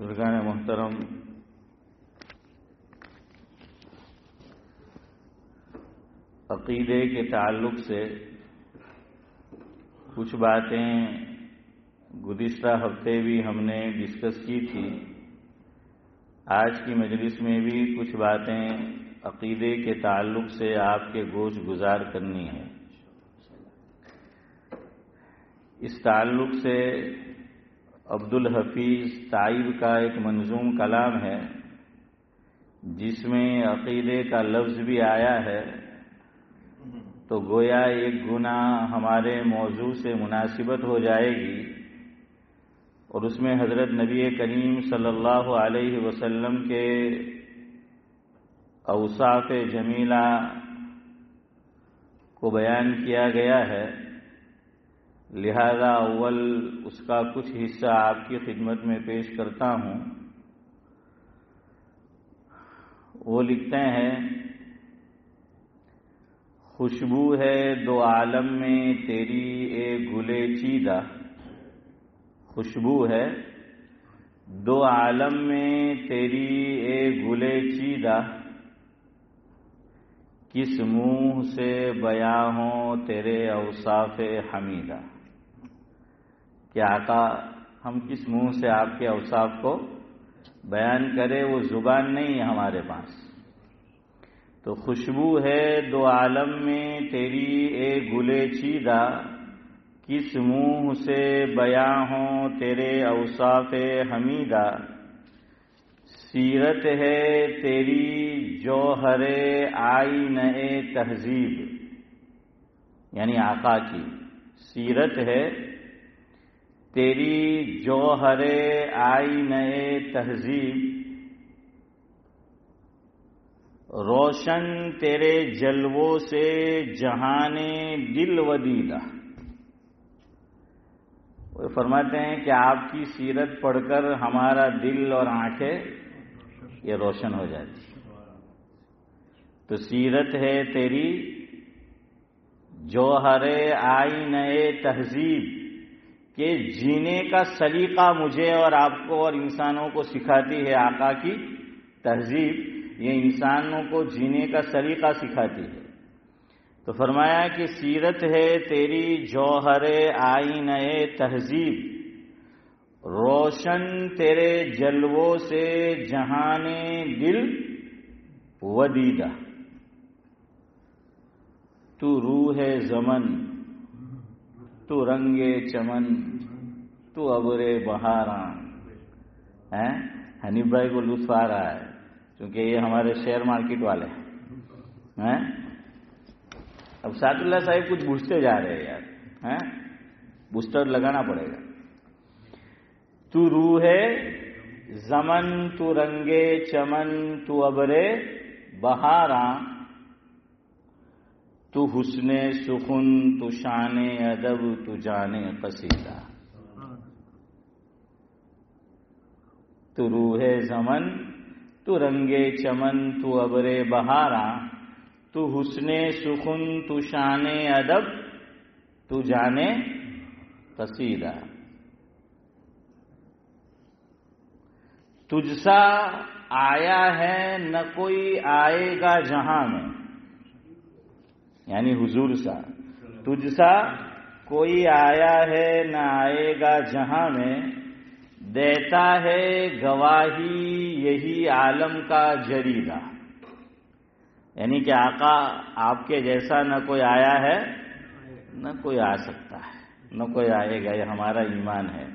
بزرگان محترم، عقیدے کے تعلق سے کچھ باتیں گزشتہ ہفتے بھی ہم نے ڈسکس کی تھی۔ آج کی مجلس میں بھی کچھ باتیں عقیدے کے تعلق سے آپ کے گوش گزار کرنی ہے۔ اس تعلق سے عبدالحفیظ تائب کا ایک منظوم کلام ہے جس میں عقیدے کا لفظ بھی آیا ہے، تو گویا ایک گناہ ہمارے موضوع سے مناسبت ہو جائے گی، اور اس میں حضرت نبی کریم صلی اللہ علیہ وسلم کے اوصاف جمیلہ کو بیان کیا گیا ہے، لہذا اول اس کا کچھ حصہ آپ کی خدمت میں پیش کرتا ہوں۔ وہ لکھتے ہیں، خوشبو ہے دو عالم میں تیری اے گلے چیدہ، خوشبو ہے دو عالم میں تیری اے گلے چیدہ، کس منہ سے بیاں ہوں تیرے اوصاف حمیدہ، کہ آقا ہم کس منہ سے آپ کے اوصاف کو بیان کرے، وہ زبان نہیں ہے ہمارے پاس۔ تو خوشبو ہے دو عالم میں تیری اے گلے چیدہ، کس منہ سے بیاں ہوں تیرے اوصاف حمیدہ، سیرت ہے تیری جوہر آئینہ تہذیب، یعنی آقا کی سیرت ہے تیری جوہر آئینہ تہذیب، روشن تیرے جلووں سے جہان دل ودیدہ۔ وہ فرماتے ہیں کہ آپ کی سیرت پڑھ کر ہمارا دل اور آنکھیں یہ روشن ہو جاتی۔ تو سیرت ہے تیری جوہر آئینہ تہذیب، کہ جینے کا سلیقہ مجھے اور آپ کو اور انسانوں کو سکھاتی ہے۔ آقا کی تہذیب یہ انسانوں کو جینے کا سلیقہ سکھاتی ہے۔ تو فرمایا کہ سیرت ہے تیری جوہر آئینہ تہذیب، روشن تیرے جلووں سے جہان دل ودیدہ، تو روح زمن، تو رنگ چمن، تو ابر بہاراں۔ حنیف بھائی کو لطف آ رہا ہے کیونکہ یہ ہمارے شیئر مارکیٹ والے ہیں۔ اب سعد اللہ صاحب کچھ بوجھتے جا رہے ہیں یار، بوسٹر لگانا پڑے گا۔ تو روح زمن، تو رنگ چمن، تو ابر بہاراں، تو حسن سخن، تو شان ادب، تو جان قصیدہ۔ تو روح زمن، تو رنگ چمن، تو ابر بہاراں، تو حسن سخن، تو شان ادب، تو جان قصیدہ۔ تجھ سا آیا ہے نہ کوئی آئے گا جہاں میں، یعنی حضور سا، تجھ سا کوئی آیا ہے نہ آئے گا جہاں میں، دیتا ہے گواہی یہی عالم کا جریدہ، یعنی کہ آقا آپ کے جیسا نہ کوئی آیا ہے نہ کوئی آ سکتا ہے، نہ کوئی آئے گا، یہ ہمارا ایمان ہے۔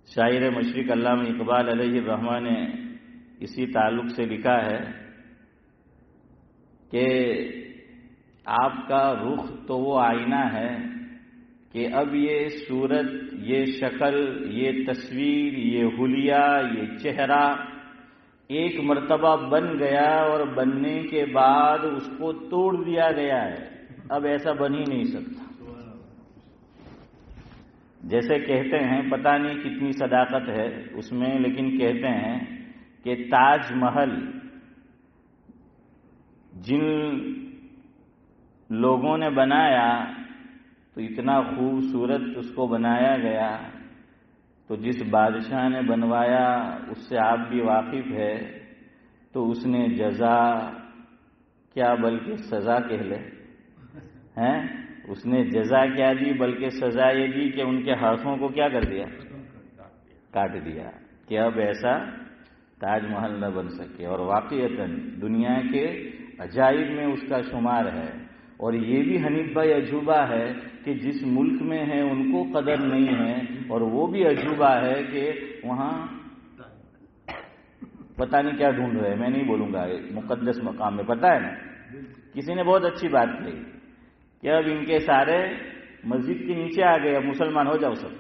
شاعر مشرق علامہ اقبال علیہ الرحمہ نے اسی تعلق سے لکھا ہے کہ آپ کا رخ تو وہ آئینہ ہے کہ اب یہ صورت، یہ شکل، یہ تصویر، یہ حلیہ، یہ چہرہ ایک مرتبہ بن گیا، اور بننے کے بعد اس کو توڑ دیا گیا ہے، اب ایسا بن ہی نہیں سکتا۔ جیسے کہتے ہیں، پتہ نہیں کتنی صداقت ہے اس میں، لیکن کہتے ہیں کہ تاج محل جن لوگوں نے بنایا تو اتنا خوبصورت اس کو بنایا گیا، تو تو جس بادشاہ نے بنوایا اس سے آپ بھی واقف ہے، تو اس نے جزا کیا بلکہ سزا کہہ لے ہیں، اس نے جزا کیا دی بلکہ سزا یہ دی کہ ان کے ہاتھوں کو کیا کر دیا، کاٹ دیا، کہ اب ایسا تاج محل نہ بن سکے۔ اور واقعتاً دنیا کے عجائب میں اس کا شمار ہے۔ اور یہ بھی حنیف بھائی عجوبہ ہے کہ جس ملک میں ہے ان کو قدر نہیں ہے، اور وہ بھی عجوبہ ہے کہ وہاں پتہ نہیں کیا ڈھونڈ رہے ہیں، میں نہیں بولوں گا، مقدس مقام میں پتہ ہے نا۔ کسی نے بہت اچھی بات کہی کہ اب ان کے سارے مسجد کے نیچے آ گئے، اب مسلمان ہو جاؤ سب۔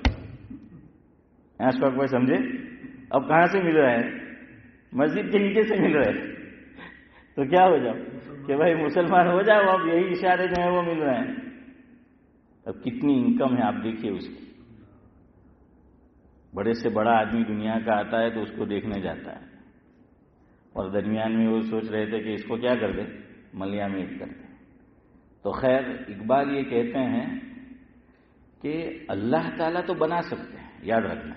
اس وقت کوئی سمجھے؟ اب کہاں سے مل رہے ہیں؟ مسجد کے نیچے سے مل رہے ہیں، تو کیا ہو جاؤ کہ بھائی مسلمان ہو جاؤ، اب یہی اشارے جو ہیں وہ مل رہے ہیں۔ اب کتنی انکم ہے آپ دیکھیے اس کی، بڑے سے بڑا آدمی دنیا کا آتا ہے تو اس کو دیکھنے جاتا ہے، اور درمیان میں وہ سوچ رہے تھے کہ اس کو کیا کر دے، ملیا میٹ کر دے۔ تو خیر اقبال یہ کہتے ہیں کہ اللہ تعالیٰ تو بنا سکتے ہیں، یاد رکھنا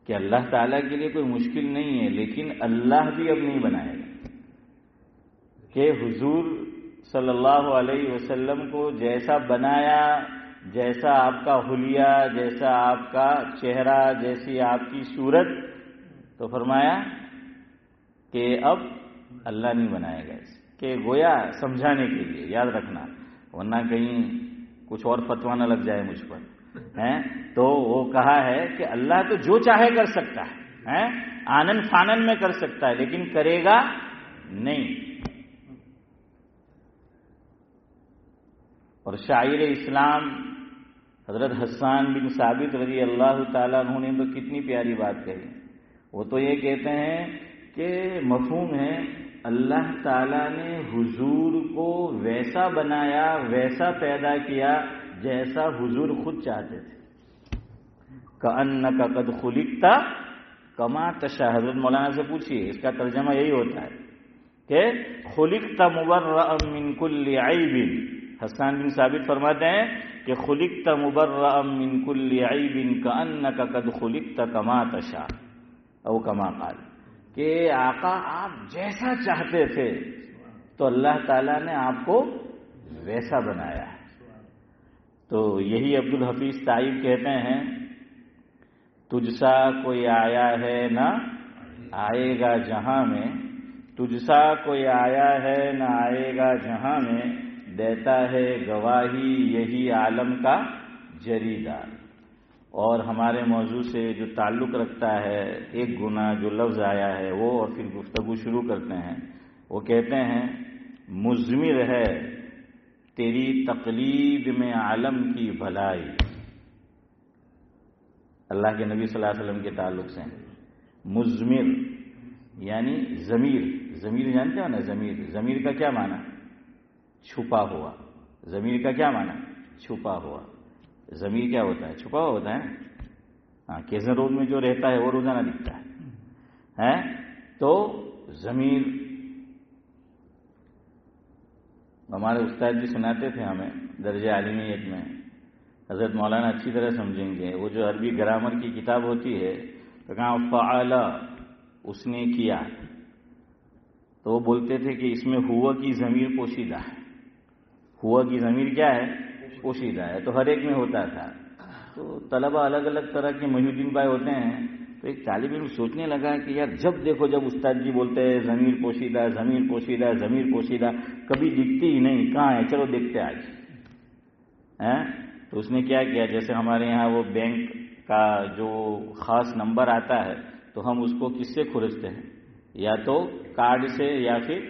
کہ اللہ تعالیٰ کے لیے کوئی مشکل نہیں ہے، لیکن اللہ بھی اب نہیں بنائے گا کہ حضور صلی اللہ علیہ وسلم کو جیسا بنایا، جیسا آپ کا حلیہ، جیسا آپ کا چہرہ، جیسی آپ کی صورت، تو فرمایا کہ اب اللہ نہیں بنائے گا، کہ گویا سمجھانے کے لیے، یاد رکھنا، ورنہ کہیں کچھ اور فتویٰ نہ لگ جائے مجھ پر ہیں۔ تو وہ کہا ہے کہ اللہ تو جو چاہے کر سکتا ہے، آنن فانن میں کر سکتا ہے، لیکن کرے گا نہیں۔ اور شاعر اسلام حضرت حسان بن ثابت رضی اللہ تعالیٰ عنہ نے تو کتنی پیاری بات کہی، وہ تو یہ کہتے ہیں کہ مفہوم ہے اللہ تعالیٰ نے حضور کو ویسا بنایا، ویسا پیدا کیا جیسا حضور خود چاہتے تھے۔ کأنک قد خلقت کما تشاء، حضرت مولانا سے پوچھیے، اس کا ترجمہ یہی ہوتا ہے کہ خلقت مبرأ من کل عیب۔ حسان بن ثابت فرماتے ہیں کہ خلقت مبرأ من کل عیب کأنک قد خلقت کما تشاء، او کما قال، کہ آقا آپ جیسا چاہتے تھے تو اللہ تعالیٰ نے آپ کو ویسا بنایا ہے۔ تو یہی عبدالحفیظ تائب کہتے ہیں، تجھ سا کوئی آیا ہے نہ آئے گا جہاں میں، تجھ سا کوئی آیا ہے نہ آئے گا جہاں میں، دیتا ہے گواہی یہی عالم کا جریدہ۔ اور ہمارے موضوع سے جو تعلق رکھتا ہے ایک گنا جو لفظ آیا ہے وہ، اور پھر گفتگو شروع کرتے ہیں۔ وہ کہتے ہیں مضمر ہے تیری تقلید میں عالم کی بھلائی، اللہ کے نبی صلی اللہ علیہ وسلم کے تعلق سے۔ مضمر یعنی ضمیر، ضمیر جانتے ہو نا، ضمیر، ضمیر کا کیا معنی؟ چھپا ہوا۔ ضمیر کا کیا معنی؟ چھپا ہوا۔ ضمیر کیا ہوتا ہے؟ چھپا ہوا ہوتا ہے نا۔ ہاں، کیزن روڈ میں جو رہتا ہے وہ روزانہ دکھتا ہے۔ تو ضمیر، ہمارے استاد جی سناتے تھے ہمیں درجہ عالمیت میں، حضرت مولانا اچھی طرح سمجھیں گے، وہ جو عربی گرامر کی کتاب ہوتی ہے تو کہاں فعل، اس نے کیا، تو وہ بولتے تھے کہ اس میں ہوا کی ضمیر پوشیدہ ہے۔ ہوا کی ضمیر کیا ہے؟ پوشیدہ ہے۔ تو ہر ایک میں ہوتا تھا۔ تو طلبہ الگ الگ طرح کے محی الدین بھائی ہوتے ہیں، تو ایک طالب علم سوچنے لگا کہ یار جب دیکھو جب استاد جی بولتے ہیں ضمیر پوشیدہ، ضمیر پوشیدہ، ضمیر پوشیدہ، کبھی دکھتی ہی نہیں، کہاں ہے؟ چلو دیکھتے آج۔ تو اس نے کیا کیا، جیسے ہمارے یہاں وہ بینک کا جو خاص نمبر آتا ہے تو ہم اس کو کس سے کھرچتے ہیں؟ یا تو کارڈ سے یا پھر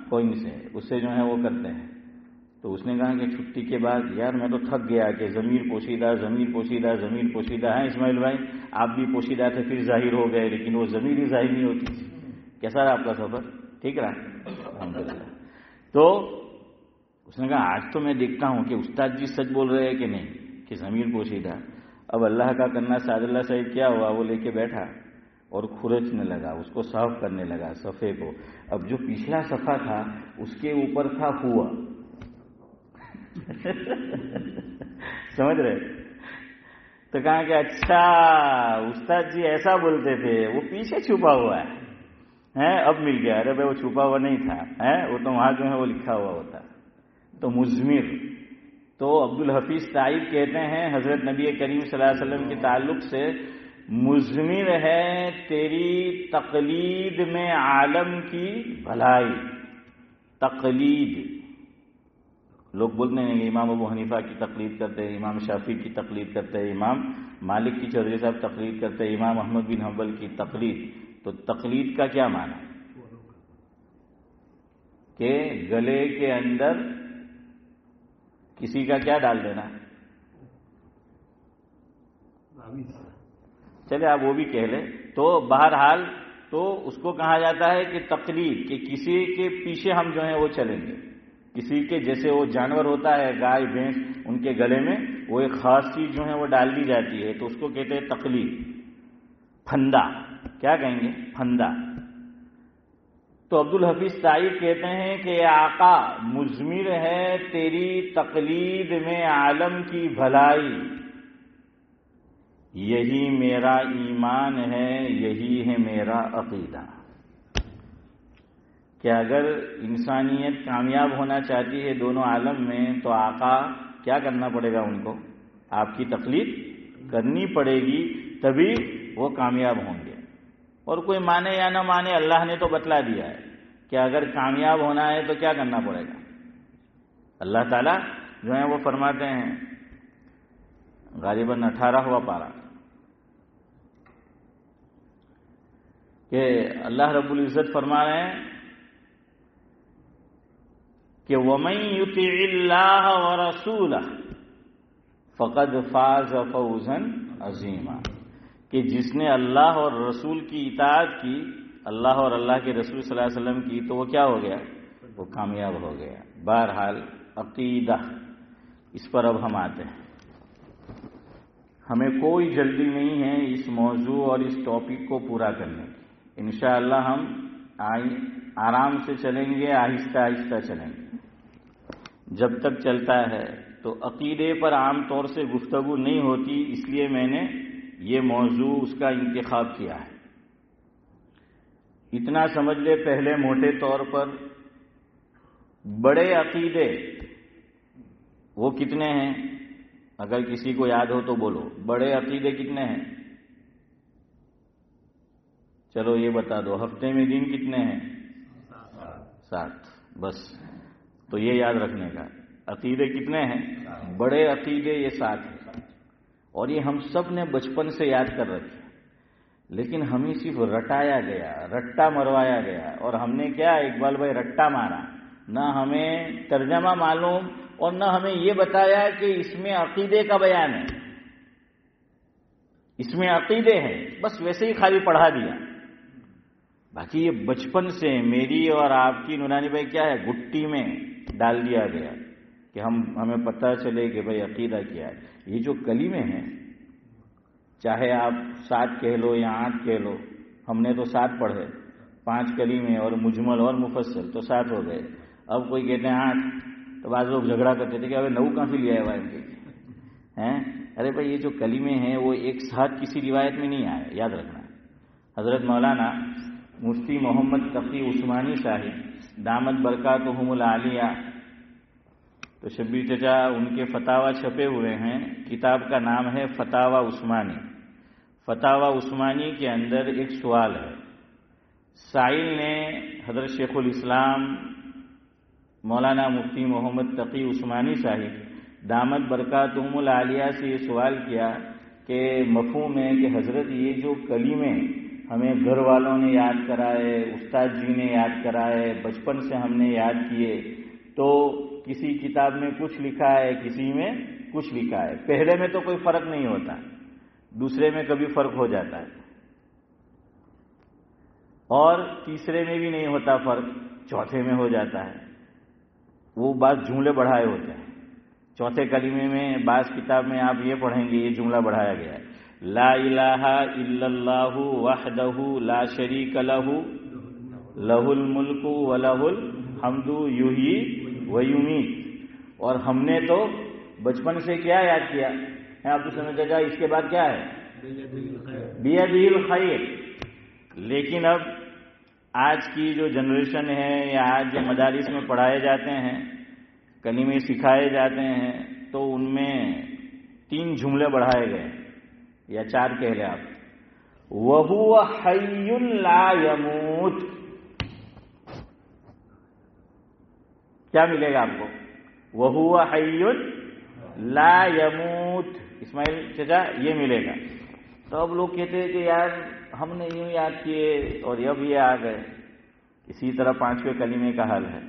کوئن سے، اس سے جو ہے وہ کرتے ہیں۔ تو اس نے کہا کہ چھٹی کے بعد یار میں تو تھک گیا کہ ضمیر پوشیدہ، ضمیر پوشیدہ، ضمیر پوشیدہ ہے۔ اسماعیل بھائی آپ بھی پوشیدہ تھے پھر ظاہر ہو گئے، لیکن وہ ضمیر ہی ظاہر نہیں ہوتی تھی۔ کیسا رہا آپ کا سفر؟ ٹھیک رہا الحمدللہ۔ تو اس نے کہا آج تو میں دیکھتا ہوں کہ استاد جی سچ بول رہے ہیں کہ نہیں، کہ ضمیر پوشیدہ۔ اب اللہ کا کرنا سعد اللہ صاحب کیا ہوا، وہ لے کے بیٹھا اور کھرچنے لگا، اس کو صاف کرنے لگا صفحے کو۔ اب جو پچھلا صفحہ تھا اس کے اوپر تھا ہوا، سمجھ رہے؟ تو کہا کہ اچھا استاد جی ایسا بولتے تھے، وہ پیچھے چھپا ہوا ہے، اب مل گیا. ارے بھائی وہ چھپا ہوا نہیں تھا، وہ تو وہاں جو ہے وہ لکھا ہوا ہوتا. تو مزمر تو عبدالحفیظ طائب کہتے ہیں حضرت نبی کریم صلی اللہ علیہ وسلم کے تعلق سے، مزمر ہے تیری تقلید میں عالم کی بھلائی. تقلید لوگ بولتے ہیں کہ امام ابو حنیفہ کی تقلید کرتے ہیں، امام شافعی کی تقلید کرتے ہیں، امام مالک کی چودھری صاحب تقلید کرتے ہیں، امام احمد بن حنبل کی تقلید. تو تقلید کا کیا معنی ہے؟ کہ گلے کے اندر کسی کا کیا ڈال دینا. چلے آپ وہ بھی کہہ لیں. تو بہرحال تو اس کو کہا جاتا ہے کہ تقلید، کہ کسی کے پیچھے ہم جو ہیں وہ چلیں گے. کسی کے جیسے وہ جانور ہوتا ہے گائے بھینس، ان کے گلے میں وہ ایک خاص چیز جو ہے وہ ڈال دی جاتی ہے، تو اس کو کہتے ہیں تقلید. پھندا کیا کہیں گے؟ پھندا. تو عبدالحفیظ طائب کہتے ہیں کہ اے آقا مزمر ہے تیری تقلید میں عالم کی بھلائی، یہی میرا ایمان ہے، یہی ہے میرا عقیدہ. کہ اگر انسانیت کامیاب ہونا چاہتی ہے دونوں عالم میں، تو آقا کیا کرنا پڑے گا؟ ان کو آپ کی تقلید کرنی پڑے گی، تبھی وہ کامیاب ہوں گے. اور کوئی مانے یا نہ مانے، اللہ نے تو بتلا دیا ہے کہ اگر کامیاب ہونا ہے تو کیا کرنا پڑے گا. اللہ تعالیٰ جو ہے وہ فرماتے ہیں غالباً 18واں پارہ کہ اللہ رب العزت فرما رہے ہیں کہ وَمَن يُطِعِ اللَّهَ وَرَسُولَهُ فَقَدْ فَازَ فَوْزًا عَظِيمًا. کہ جس نے اللہ اور رسول کی اطاعت کی، اللہ اور اللہ کے رسول صلی اللہ علیہ وسلم کی، تو وہ کیا ہو گیا؟ وہ کامیاب ہو گیا. بہرحال عقیدہ، اس پر اب ہم آتے ہیں. ہمیں کوئی جلدی نہیں ہے اس موضوع اور اس ٹاپک کو پورا کرنے کی. انشاءاللہ ہم آرام سے چلیں گے، آہستہ آہستہ چلیں گے. جب تک چلتا ہے تو عقیدے پر عام طور سے گفتگو نہیں ہوتی، اس لیے میں نے یہ موضوع اس کا انتخاب کیا ہے. اتنا سمجھ لے پہلے موٹے طور پر، بڑے عقیدے وہ کتنے ہیں؟ اگر کسی کو یاد ہو تو بولو. بڑے عقیدے کتنے ہیں؟ چلو یہ بتا دو. ہفتے میں دن کتنے ہیں؟ 7. بس تو یہ یاد رکھنے کا. عقیدے کتنے ہیں؟ بڑے عقیدے یہ 7 ہیں. اور یہ ہم سب نے بچپن سے یاد کر رکھے، لیکن ہمیں صرف رٹایا گیا، رٹا مروایا گیا. اور ہم نے کیا اقبال بھائی رٹا مارا، نہ ہمیں ترجمہ معلوم اور نہ ہمیں یہ بتایا کہ اس میں عقیدے کا بیان ہے، اس میں عقیدے ہیں. بس ویسے ہی خالی پڑھا دیا. باقی یہ بچپن سے میری اور آپ کی نورانی بھائی کیا ہے، گٹی میں ڈال دیا گیا کہ ہمیں پتہ چلے کہ بھائی عقیدہ کیا ہے. یہ جو کلمے ہیں، چاہے آپ 7 کہہ لو یا 8 کہہ لو، ہم نے تو 7 پڑھے، 5 کلمے اور مجمل اور مفصل تو 7 ہو گئے. اب کوئی کہتے ہیں 8، تو بعض لوگ جھگڑا کرتے تھے کہ ابھی 9 کہاں سے لیا ہوا ہے. ارے بھائی یہ جو کلمے ہیں وہ ایک ساتھ کسی روایت میں نہیں آئے، یاد رکھنا. حضرت مولانا مفتی محمد تقی عثمانی صاحب دامت برکاتہم العالیہ، تو شبیر چچا ان کے فتاوی چھپے ہوئے ہیں. کتاب کا نام ہے فتاوی عثمانی. فتاوی عثمانی کے اندر ایک سوال ہے. سائل نے حضرت شیخ الاسلام مولانا مفتی محمد تقی عثمانی صاحب دامت برکاتہم العالیہ سے یہ سوال کیا کہ مفہوم ہے کہ حضرت یہ جو کلمے ہمیں گھر والوں نے یاد کرائے، استاد جی نے یاد کرائے، بچپن سے ہم نے یاد کیے، تو کسی کتاب میں کچھ لکھا ہے، کسی میں کچھ لکھا ہے. پہلے میں تو کوئی فرق نہیں ہوتا، دوسرے میں کبھی فرق ہو جاتا ہے، اور تیسرے میں بھی نہیں ہوتا فرق، چوتھے میں ہو جاتا ہے. وہ بعض جملے بڑھائے ہوتے ہیں. چوتھے کلمے میں بعض کتاب میں آپ یہ پڑھیں گے، یہ جملہ بڑھایا گیا ہے، لا الہ الا اللہ وحدہ لا شریک لہ لہ الملک ولہ الحمد یحیی ویمیت. اور ہم نے تو بچپن سے کیا یاد کیا؟ اب تو سمجھا جائے اس کے بعد کیا ہے بیدہ الخیر. لیکن اب آج کی جو جنریشن ہے یا آج جو مدارس میں پڑھائے جاتے ہیں کلمے سکھائے جاتے ہیں تو ان میں 3 جملے بڑھائے گئے یا 4 کہہ لیں آپ. وَهُوَ حَيٌّ لَا يَمُوتُ. کیا ملے گا آپ کو؟ وَهُوَ حَيٌّ لَا يَمُوتُ. اسماعیل چچا یہ ملے گا. تو اب لوگ کہتے ہیں کہ یار ہم نے یوں یاد کیے اور اب یہ آ گئے. اسی طرح 5ویں کلمے کا حل ہے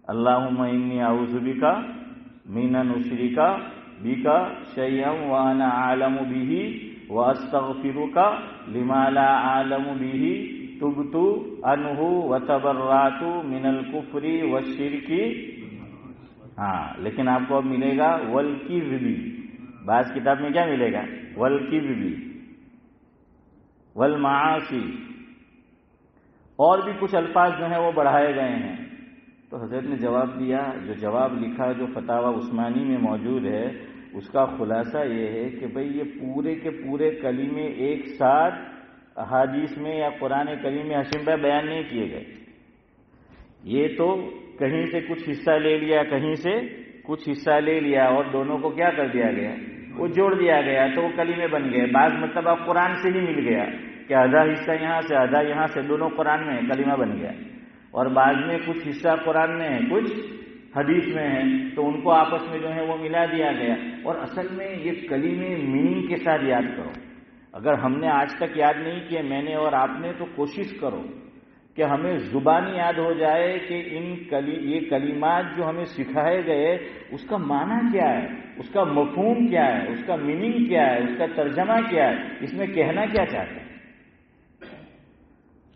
اللہم انی اعوذ بک من ان اشرک بک شیئا وانا اعلم بہ واستغفرک لما لا اعلم بہ تبت عنہ وتبرأت من الکفر والشرک. ہاں لیکن آپ کو اب ملے گا والکذب. بعض کتاب میں کیا ملے گا؟ والکذب والمعاصی. اور بھی کچھ الفاظ جو ہیں وہ بڑھائے گئے ہیں. تو حضرت نے جواب دیا، جو جواب لکھا جو فتاوی عثمانی میں موجود ہے اس کا خلاصہ یہ ہے کہ بھئی یہ پورے کے پورے کلمے ایک ساتھ احادیث میں یا قرآن کریم میں حشیم بھائی بیان نہیں کیے گئے. یہ تو کہیں سے کچھ حصہ لے لیا، کہیں سے کچھ حصہ لے لیا اور دونوں کو کیا کر دیا گیا؟ وہ جوڑ دیا گیا تو وہ کلمے بن گئے. بعض مطلب آپ قرآن سے ہی مل گیا کہ آدھا حصہ یہاں سے آدھا یہاں سے، دونوں قرآن میں کلمہ بن گیا. اور بعض میں کچھ حصہ قرآن میں ہے کچھ حدیث میں ہے تو ان کو آپس میں جو ہے وہ ملا دیا گیا. اور اصل میں یہ کلمے میننگ کے ساتھ یاد کرو. اگر ہم نے آج تک یاد نہیں کیے میں نے اور آپ نے تو کوشش کرو کہ ہمیں زبانی یاد ہو جائے کہ یہ کلمات جو ہمیں سکھائے گئے اس کا معنی کیا ہے، اس کا مفہوم کیا ہے، اس کا میننگ کیا ہے، اس کا ترجمہ کیا ہے، اس میں کہنا کیا چاہتے ہیں.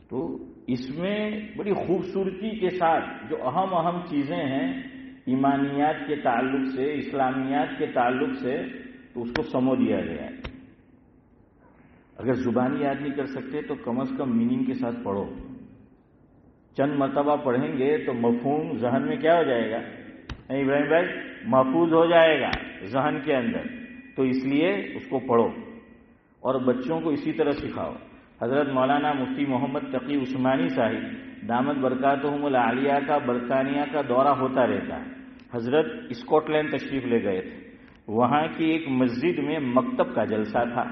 تو اس میں بڑی خوبصورتی کے ساتھ جو اہم چیزیں ہیں ایمانیات کے تعلق سے، اسلامیات کے تعلق سے، تو اس کو سمو دیا گیا ہے. اگر زبانی یاد نہیں کر سکتے تو کم از کم میننگ کے ساتھ پڑھو. چند مرتبہ پڑھیں گے تو مفہوم ذہن میں کیا ہو جائے گا؟ ابراہیم بھائی محفوظ ہو جائے گا ذہن کے اندر. تو اس لیے اس کو پڑھو اور بچوں کو اسی طرح سکھاؤ. حضرت مولانا مفتی محمد تقی عثمانی صاحب دامت برکاتہم العالیہ کا برطانیہ کا دورہ ہوتا رہتا ہے. حضرت اسکاٹ لینڈ تشریف لے گئے تھے. وہاں کی ایک مسجد میں مکتب کا جلسہ تھا،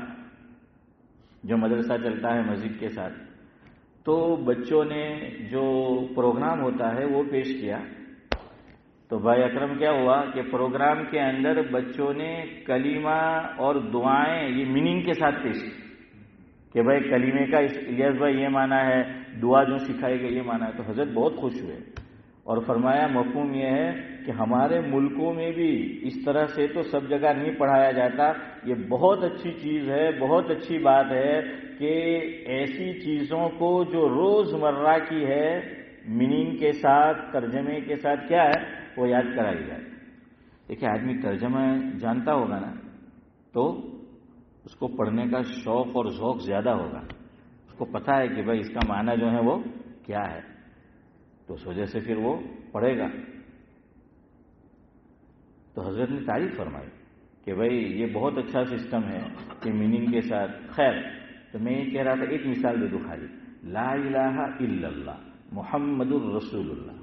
جو مدرسہ چلتا ہے مسجد کے ساتھ. تو بچوں نے جو پروگرام ہوتا ہے وہ پیش کیا. تو بھائی اکرم کیا ہوا کہ پروگرام کے اندر بچوں نے کلمہ اور دعائیں یہ میننگ کے ساتھ پیش کی کہ بھائی کلمے کا الیاس بھائی یہ معنی ہے، دعا جو سکھائی گئی یہ معنی ہے. تو حضرت بہت خوش ہوئے اور فرمایا مفہوم یہ ہے کہ ہمارے ملکوں میں بھی اس طرح سے تو سب جگہ نہیں پڑھایا جاتا. یہ بہت اچھی چیز ہے، بہت اچھی بات ہے کہ ایسی چیزوں کو جو روز مرہ کی ہے میننگ کے ساتھ ترجمے کے ساتھ کیا ہے وہ یاد کرائی جائے. دیکھیں آدمی ترجمہ جانتا ہوگا نا تو اس کو پڑھنے کا شوق اور ذوق زیادہ ہوگا. اس کو پتہ ہے کہ بھائی اس کا معنی جو ہے وہ کیا ہے، تو اس وجہ سے پھر وہ پڑھے گا. تو حضرت نے تعریف فرمائی کہ بھائی یہ بہت اچھا سسٹم ہے کہ میننگ کے ساتھ. خیر تو میں یہ کہہ رہا تھا ایک مثال دے دوں خالی. لا الہ الا اللہ محمد الرسول اللہ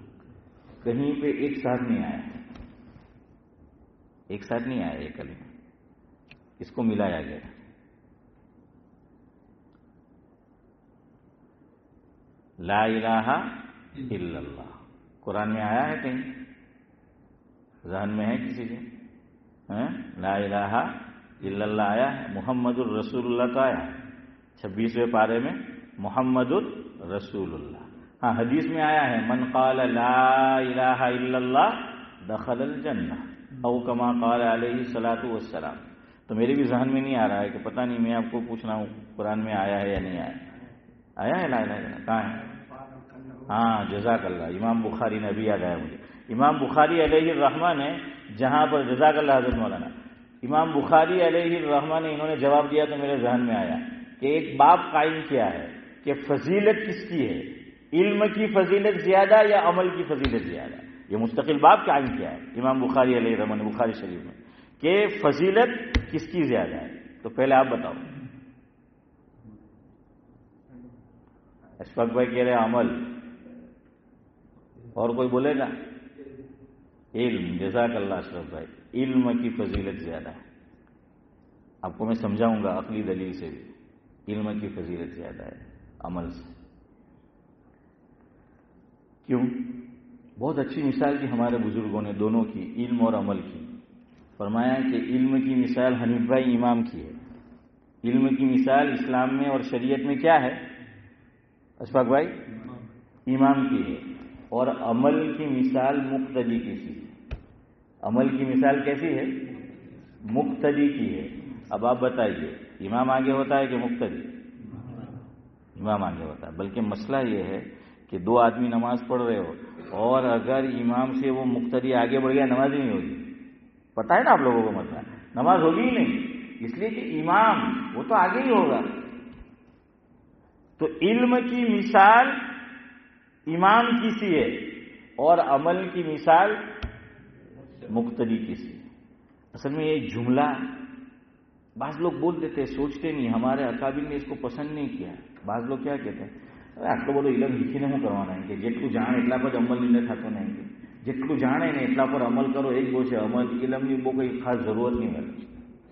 کہیں پہ ایک ساتھ نہیں آیا، ایک ساتھ نہیں آیا یہ کلمہ، اس کو ملایا گیا. لا الہ الا اللہ قرآن میں آیا ہے کہیں؟ ذہن میں ہے کسی کے؟ لا الہ الا اللہ آیا ہے؟ محمد الرسول اللہ تو آیا ہے 26ویں پارے میں محمد الرسول اللہ. ہاں حدیث میں آیا ہے من قال لا الہ الا اللہ دخل الجنہ او کما قال علیہ الصلوۃ والسلام. تو میرے بھی ذہن میں نہیں آ رہا ہے کہ پتہ نہیں، میں آپ کو پوچھ رہا ہوں قرآن میں آیا ہے یا نہیں آیا؟ آیا ہے لا الہ الا اللہ؟ کہاں ہے؟ ہاں جزاک اللہ، امام بخاری نے ابھی یاد آیا مجھے. امام بخاری علیہ الرحمہ نے جہاں پر جزاک اللہ حضرت مولانا، امام بخاری علیہ الرحمہ نے انہوں نے جواب دیا تو میرے ذہن میں آیا کہ ایک باب قائم کیا ہے کہ فضیلت کس کی ہے، علم کی فضیلت زیادہ یا عمل کی فضیلت زیادہ. یہ مستقل باب قائم کیا ہے امام بخاری علیہ الرحمہ نے بخاری شریف میں کہ فضیلت کس کی زیادہ ہے؟ تو پہلے آپ بتاؤ. اشفاق بھائی کہہ رہے عمل، اور کوئی بولے گا؟ علم. جزاک اللہ اشرف بھائی. علم کی فضیلت زیادہ ہے. آپ کو میں سمجھاؤں گا عقلی دلیل سے بھی. علم کی فضیلت زیادہ ہے عمل سے. کیوں؟ بہت اچھی مثال کی ہمارے بزرگوں نے دونوں کی، علم اور عمل کی. فرمایا کہ علم کی مثال حنیف بھائی امام کی ہے. علم کی مثال اسلام میں اور شریعت میں کیا ہے اشفاق بھائی؟ امام کی ہے. اور عمل کی مثال مقتدی کی ہے. عمل کی مثال کیسی ہے؟ مقتدی کی ہے. اب آپ بتائیے امام آگے ہوتا ہے کہ مقتدی؟ امام آگے ہوتا ہے. بلکہ مسئلہ یہ ہے کہ دو آدمی نماز پڑھ رہے ہو اور اگر امام سے وہ مقتدی آگے بڑھ گیا نماز ہی نہیں ہوگی. پتہ ہے نا آپ لوگوں کو مسئلہ؟ نماز ہوگی ہی نہیں، اس لیے کہ امام وہ تو آگے ہی ہوگا. تو علم کی مثال امام کی سی ہے اور عمل کی مثال مقتدی کی سی. اصل میں یہ جملہ بعض لوگ بول دیتے ہیں، سوچتے نہیں. ہمارے اکابر نے اس کو پسند نہیں کیا. بعض لوگ کیا کہتے ہیں، આટલો બધો ઇલમ શીખીને શું કરવાના કે જેટલું જાણે એટલા પર અમલ નહીં થતો નહીં, જેટલું જાણે ને એટલા પર અમલ કરો એ જ બહુ છે. અમલ ઇલમની બહુ કોઈ ખાસ જરૂરત નહીં હોય.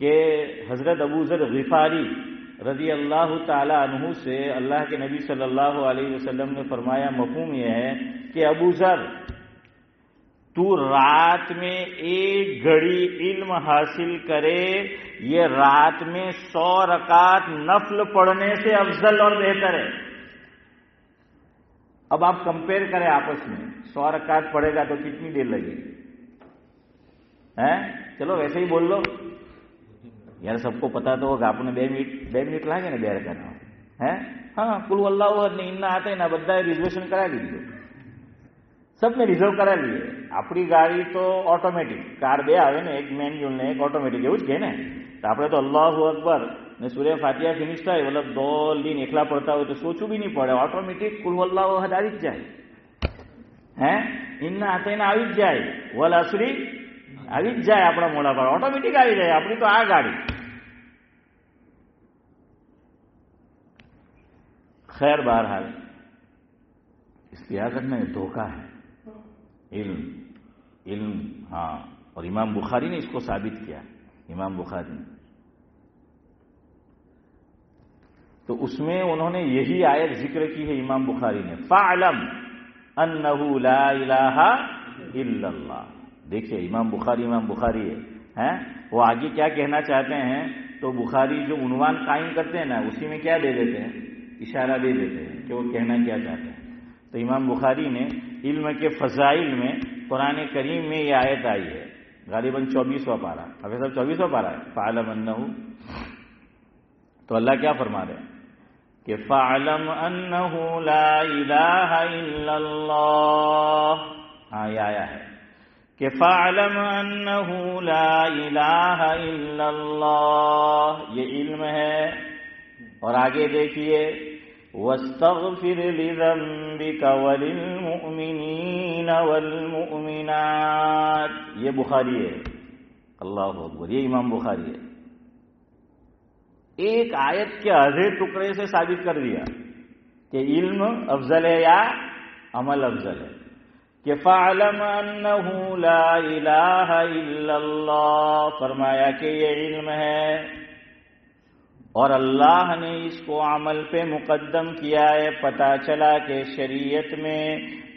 کہ حضرت ابو ذر غفاری رضی اللہ تعالی عنہ سے اللہ کے نبی صلی اللہ علیہ وسلم نے فرمایا، مفہوم یہ ہے کہ ابو ذر تو رات میں ایک گھڑی علم حاصل کرے، یہ رات میں 100 رکعت نفل پڑھنے سے افضل اور بہتر ہے. اب آپ کمپیئر کریں آپس میں، 100 رکعت پڑھے گا تو کتنی دیر لگے گی؟ چلو ویسے ہی بول لو یار. سب کو پتا تو ہوگا. આપણે 2 મિનિટ લાગે ને 2 રકાત. હા કુલ અલ્લાહુ અહદ ને ઇન્ના આતૈના બધાએ રિઝર્વેશન કરાવી લીધું. સબને રિઝર્વ કરાવી લીધું. આપણી ગાડી તો ઓટોમેટિક, કાર 2 આવે ને, એક મેન્યુઅલ ને એક ઓટોમેટિક, એવું જ કહે ને. તો આપણે તો અલ્લાહુ અકબર ને સૂર્ય ફાતિહા ફિનિશ થાય મતલબ દોલીન એકલા પડતા હોય તો સોચવું બી નહીં પડે. ઓટોમેટિક કુલ અલ્લાહુ અહદ આવી જ જાય. ઇન્ના આતૈના આવી જ જાય, વલ અસરી આવી જ જાય આપણા મોઢા પર, ઓટોમેટિક આવી જાય. આપણી તો આ ગાડી. خیر بہرحال اس کی یاد رکھنا یہ دھوکہ ہے. علم ہاں. اور امام بخاری نے اس کو ثابت کیا. امام بخاری نے تو اس میں انہوں نے یہی آیت ذکر کی ہے امام بخاری نے، فَاعْلَمْ أَنَّهُ لَا إِلَٰهَ إِلَّا اللَّهُ. دیکھیے امام بخاری ہے وہ آگے کیا کہنا چاہتے ہیں. تو بخاری جو عنوان قائم کرتے ہیں نا اسی میں کیا دے دیتے ہیں، اشارہ دے دیتے ہیں کہ وہ کہنا کیا چاہتے ہیں. تو امام بخاری نے علم کے فضائل میں قرآن کریم میں یہ آیت آئی ہے غالباً 24واں پارہ. حافظ صاحب 24واں پارہ ہے فَاعْلَمْ أَنَّهُ. تو اللہ کیا فرما رہے ہیں کہ فَاعْلَمْ أَنَّهُ لَا إِلَٰهَ إِلَّا اللَّهُ. ہاں یہ آیا ہے کہ فَاعْلَمْ أَنَّهُ لَا إِلَٰهَ إِلَّا اللَّهُ. یہ علم ہے. اور آگے دیکھیے وَاسْتَغْفِرْ لِذَنبِكَ وَلِلْمُؤْمِنِينَ وَالْمُؤْمِنَاتِ. یہ بخاری ہے. اللہ اکبر. یہ امام بخاری ہے. ایک آیت کے آدھے ٹکڑے سے ثابت کر دیا کہ علم افضل ہے یا عمل افضل ہے. کہ فَاعْلَمْ أَنَّهُ لَا إِلَٰهَ إِلَّا اللَّهُ. فرمایا کہ یہ علم ہے اور اللہ نے اس کو عمل پہ مقدم کیا ہے. پتہ چلا کہ شریعت میں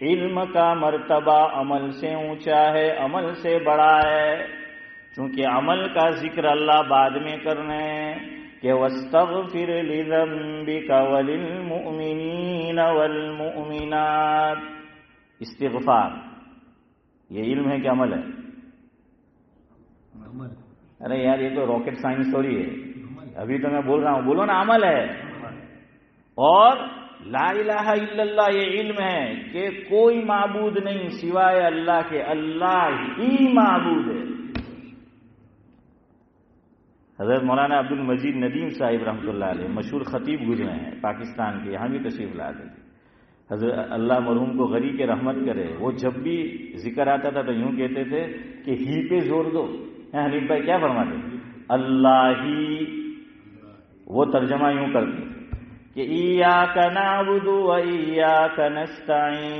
علم کا مرتبہ عمل سے اونچا ہے، عمل سے بڑا ہے. چونکہ عمل کا ذکر اللہ بعد میں کرنا ہے کہ وَاسْتَغْفِرْ لِذَنبِكَ وَلِلْمُؤْمِنِينَ وَالْمُؤْمِنَاتِ. استغفار یہ علم ہے کہ عمل ہے؟ ارے یار یہ تو راکٹ سائنس تھوڑی ہے. ابھی تو میں بول رہا ہوں، بولو نا عمل ہے. اور لا الہ الا اللہ یہ علم ہے کہ کوئی معبود نہیں سوائے اللہ کے، اللہ ہی معبود ہے۔ حضرت مولانا عبد المجید ندیم صاحب رحمۃ اللہ علیہ مشہور خطیب گزرے ہیں پاکستان کے، یہاں بھی تشریف لا گئے۔ حضرت اللہ مرحوم کو غری کے رحمت کرے، وہ جب بھی ذکر آتا تھا تو یوں کہتے تھے کہ ہی پہ زور دو۔ حنیف بھائی کیا فرماتے ہیں؟ اللہ ہی، وہ ترجمہ یوں کرتے کہ ایاک نعبد و ایاک نستعین۔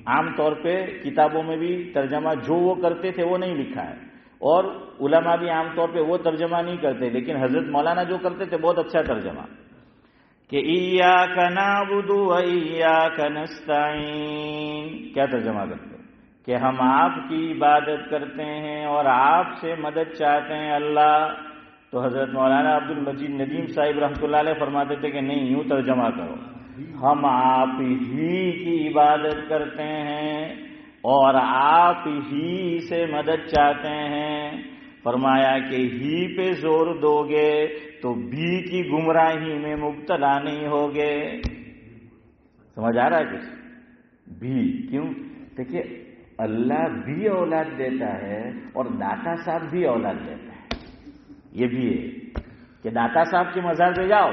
عام طور پہ کتابوں میں بھی ترجمہ جو وہ کرتے تھے وہ نہیں لکھا ہے، اور علماء بھی عام طور پہ وہ ترجمہ نہیں کرتے، لیکن حضرت مولانا جو کرتے تھے بہت اچھا ترجمہ کہ ایاک نعبد و ایاک نستعین۔ کیا ترجمہ کرتے کہ ہم آپ کی عبادت کرتے ہیں اور آپ سے مدد چاہتے ہیں اللہ۔ تو حضرت مولانا عبد المجید ندیم صاحب رحمۃ اللہ علیہ فرماتے تھے کہ نہیں، یوں ترجمہ کرو، ہم آپ ہی کی عبادت کرتے ہیں اور آپ ہی سے مدد چاہتے ہیں۔ فرمایا کہ ہی پہ زور دو گے تو بھی کی گمراہی میں مبتلا نہیں ہوگے۔ سمجھ آ رہا ہے کچھ؟ بھی کیوں؟ دیکھیے اللہ بھی اولاد دیتا ہے اور داتا صاحب بھی اولاد دیتا ہے، یہ بھی ہے کہ داتا صاحب کے مزار پہ جاؤ،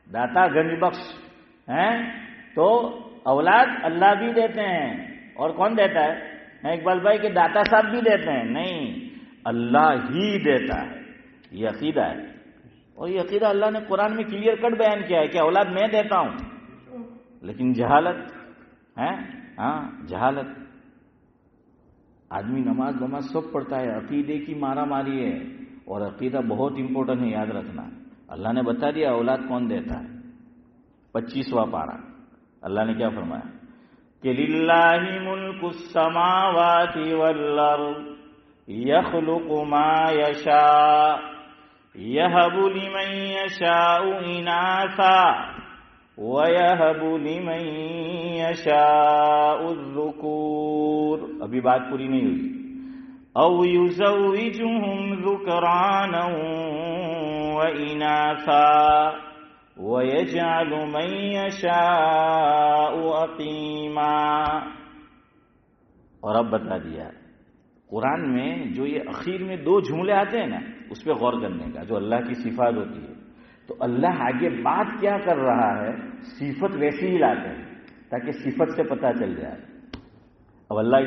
داتا گنج بخش ہیں تو اولاد اللہ بھی دیتے ہیں، اور کون دیتا ہے؟ اقبال بھائی کہ داتا صاحب بھی دیتے ہیں، نہیں، اللہ ہی دیتا ہے، یہ عقیدہ ہے۔ اور یہ عقیدہ اللہ نے قرآن میں کلیئر کٹ بیان کیا ہے کہ اولاد میں دیتا ہوں، لیکن جہالت ہے، ہاں جہالت۔ آدمی نماز سب پڑھتا ہے، عقیدے کی مارا ماری ہے، اور عقیدہ بہت امپورٹنٹ ہے، یاد رکھنا۔ اللہ نے بتا دیا اولاد کون دیتا ہے، 25واں پارہ اللہ نے کیا فرمایا کہ للہ ملک السماوات والارض یخلق ما یشاء یہب لمن یشاء اناثا وَيَهَبُ لِمَن يَشَاءُ الذُّكُورَ۔ ابھی بات پوری نہیں ہوئی۔ أَوْ يُزَوِّجُهُمْ ذُكْرَانًا وَإِنَاثًا وَيَجْعَلُ مَن يَشَاءُ عَقِيمًا۔ اور اب بتا دیا قرآن میں جو یہ اخیر میں 2 جملے آتے ہیں نا، اس پہ غور کرنے کا، جو اللہ کی صفات ہوتی ہے، تو اللہ آگے بات کیا کر رہا ہے، صفت ویسی ہی لاتے ہیں تاکہ صفت سے پتہ چل جائے۔ اب اللہ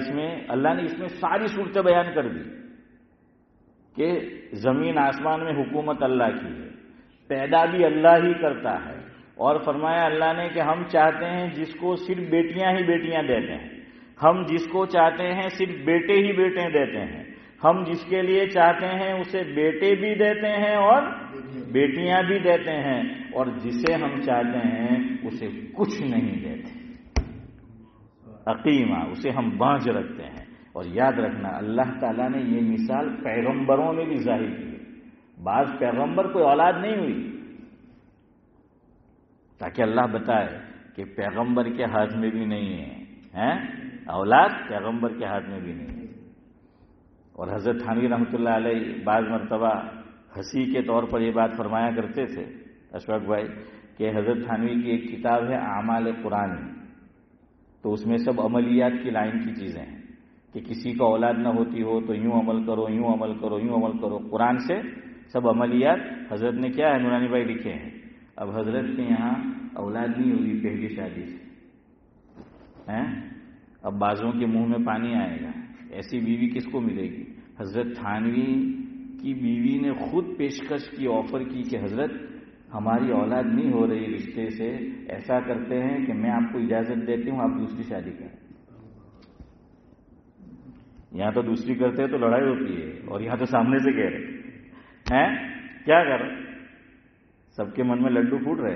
نے اس میں ساری صورتیں بیان کر دی کہ زمین آسمان میں حکومت اللہ کی ہے، پیدا بھی اللہ ہی کرتا ہے، اور فرمایا اللہ نے کہ ہم چاہتے ہیں جس کو صرف بیٹیاں ہی بیٹیاں دیتے ہیں، ہم جس کو چاہتے ہیں صرف بیٹے ہی بیٹے دیتے ہیں، ہم جس کے لیے چاہتے ہیں اسے بیٹے بھی دیتے ہیں اور بیٹیاں بھی دیتے ہیں، اور جسے ہم چاہتے ہیں اسے کچھ نہیں دیتے، عقیمہ، اسے ہم بانجھ رکھتے ہیں۔ اور یاد رکھنا اللہ تعالیٰ نے یہ مثال پیغمبروں میں بھی ظاہر کی ہے، بعض پیغمبر کوئی اولاد نہیں ہوئی، تاکہ اللہ بتائے کہ پیغمبر کے ہاتھ میں بھی نہیں ہے اولاد، پیغمبر کے ہاتھ میں بھی نہیں ہے۔ اور حضرت تھانوی رحمۃ اللہ علیہ بعض مرتبہ ہنسی کے طور پر یہ بات فرمایا کرتے تھے اشفاق بھائی کہ حضرت تھانوی کی ایک کتاب ہے اعمال قرآن، تو اس میں سب عملیات کی لائن کی چیزیں ہیں کہ کسی کو اولاد نہ ہوتی ہو تو یوں عمل کرو، یوں عمل کرو، یوں عمل کرو، قرآن سے سب عملیات حضرت نے کیا ہے نورانی بھائی لکھے ہیں۔ اب حضرت کے یہاں اولاد نہیں ہوئی پہلی شادی سے، اب بعضوں کے منہ میں پانی آئے گا، ایسی بیوی کس کو ملے گی؟ حضرت تھانوی کی بیوی نے خود پیشکش کی، آفر کی کہ حضرت ہماری اولاد نہیں ہو رہی رشتے سے، ایسا کرتے ہیں کہ میں آپ کو اجازت دیتی ہوں آپ دوسری شادی کریں۔ یہاں تو دوسری کرتے ہیں تو لڑائی ہوتی ہے، اور یہاں تو سامنے سے کہہ رہے ہیں کیا کر سب کے من میں لڈو پھوٹ رہے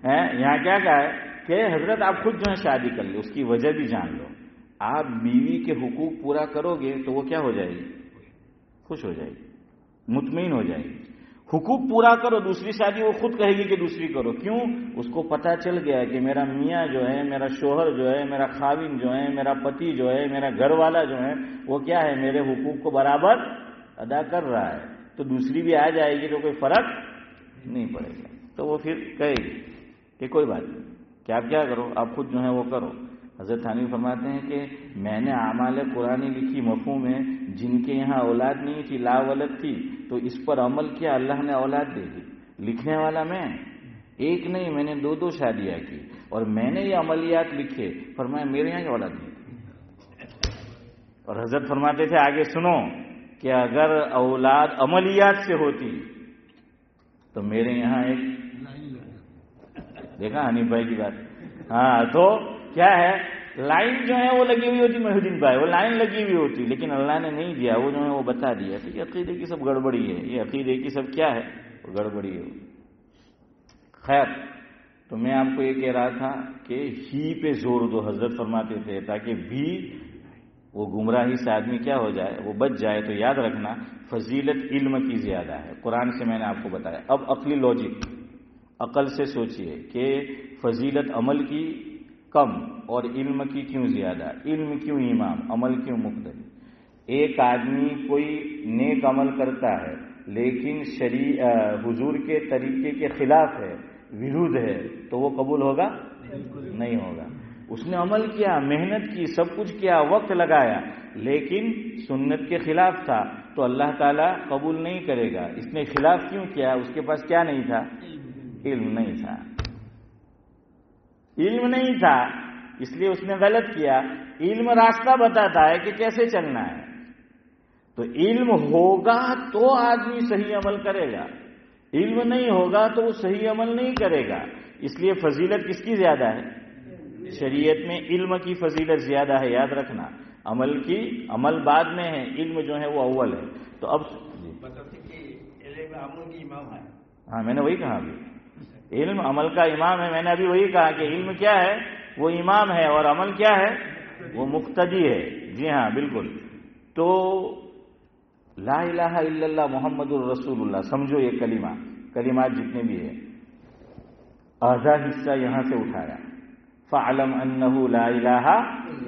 ہیں۔ یہاں کیا کہا ہے کہ حضرت آپ خود جو ہے شادی کر لیں، اس کی وجہ بھی جان لو، آپ بیوی کے حقوق پورا کرو گے تو وہ کیا ہو جائے گی؟ خوش ہو جائے گی، مطمئن ہو جائے گی۔ حقوق پورا کرو، دوسری شادی وہ خود کہے گی کہ دوسری کرو، کیوں؟ اس کو پتہ چل گیا کہ میرا میاں جو ہے، میرا شوہر جو ہے، میرا خاوند جو ہے، میرا پتی جو ہے، میرا گھر والا جو ہے، وہ کیا ہے، میرے حقوق کو برابر ادا کر رہا ہے، تو دوسری بھی آ جائے گی تو کوئی فرق نہیں پڑے گا، تو وہ پھر کہے گی۔ کہ کوئی بات نہیں کہ آپ کیا کرو، آپ خود جو ہے وہ کرو۔ حضرت تھانوی فرماتے ہیں کہ میں نے اعمال قرآنی لکھی مفہوم ہے، جن کے یہاں اولاد نہیں تھی، لا ولد تھی، تو اس پر عمل کیا، اللہ نے اولاد دے دی۔ لکھنے والا میں، ایک نہیں، میں نے 2 شادیاں کی اور میں نے یہ عملیات لکھے، فرمایا میرے یہاں اولاد نہیں تھی۔ اور حضرت فرماتے تھے آگے سنو کہ اگر اولاد عملیات سے ہوتی تو میرے یہاں ایک، دیکھا حنیف بھائی کی بات، ہاں تو کیا ہے، لائن جو ہے وہ لگی ہوئی ہوتی، محی الدین بھائی وہ لائن لگی ہوئی ہوتی، لیکن اللہ نے نہیں دیا، وہ جو ہے وہ بتا دیا۔ تو یہ عقیدے کی سب گڑبڑی ہے، یہ عقیدے کی سب کیا ہے، وہ گڑبڑی ہے۔ خیر، تو میں آپ کو یہ کہہ رہا تھا کہ ہی پہ زور دو، حضرت فرماتے تھے، تاکہ بھی وہ گمراہی سے آدمی کیا ہو جائے، وہ بچ جائے۔ تو یاد رکھنا فضیلت علم کی زیادہ ہے، قرآن سے میں نے آپ کو بتایا۔ اب عقلی لاجک، عقل سے سوچئے کہ فضیلت عمل کی کم اور علم کی کیوں زیادہ، علم کیوں امام، عمل کیوں مقتدی۔ ایک آدمی کوئی نیک عمل کرتا ہے لیکن حضور کے طریقے کے خلاف ہے، ورود ہے، تو وہ قبول ہوگا؟ نہیں ہوگا۔ اس نے عمل کیا، محنت کی، سب کچھ کیا، وقت لگایا، لیکن سنت کے خلاف تھا تو اللہ تعالیٰ قبول نہیں کرے گا۔ اس نے خلاف کیوں کیا؟ اس کے پاس کیا نہیں تھا؟ علم نہیں تھا، علم نہیں تھا، اس لیے اس نے غلط کیا۔ علم راستہ بتاتا ہے کہ کیسے چلنا ہے، تو علم ہوگا تو آدمی صحیح عمل کرے گا، علم نہیں ہوگا تو وہ صحیح عمل نہیں کرے گا۔ اس لیے فضیلت کس کی زیادہ ہے؟ شریعت میں علم کی فضیلت زیادہ ہے، یاد رکھنا۔ عمل بعد میں ہے، علم جو ہے وہ اول ہے۔ تو اب ہاں میں نے وہی کہا ابھی، علم عمل کا امام ہے۔ میں نے ابھی وہی کہا کہ علم کیا ہے، وہ امام ہے، اور عمل کیا ہے، وہ مقتدی ہے۔ جی ہاں بالکل۔ تو لا الہ الا اللہ محمد الرسول اللہ، سمجھو یہ کلمات جتنے بھی ہیں، آدھا حصہ یہاں سے اٹھایا، فَعْلَمْ أَنَّهُ لَا إِلَٰهَ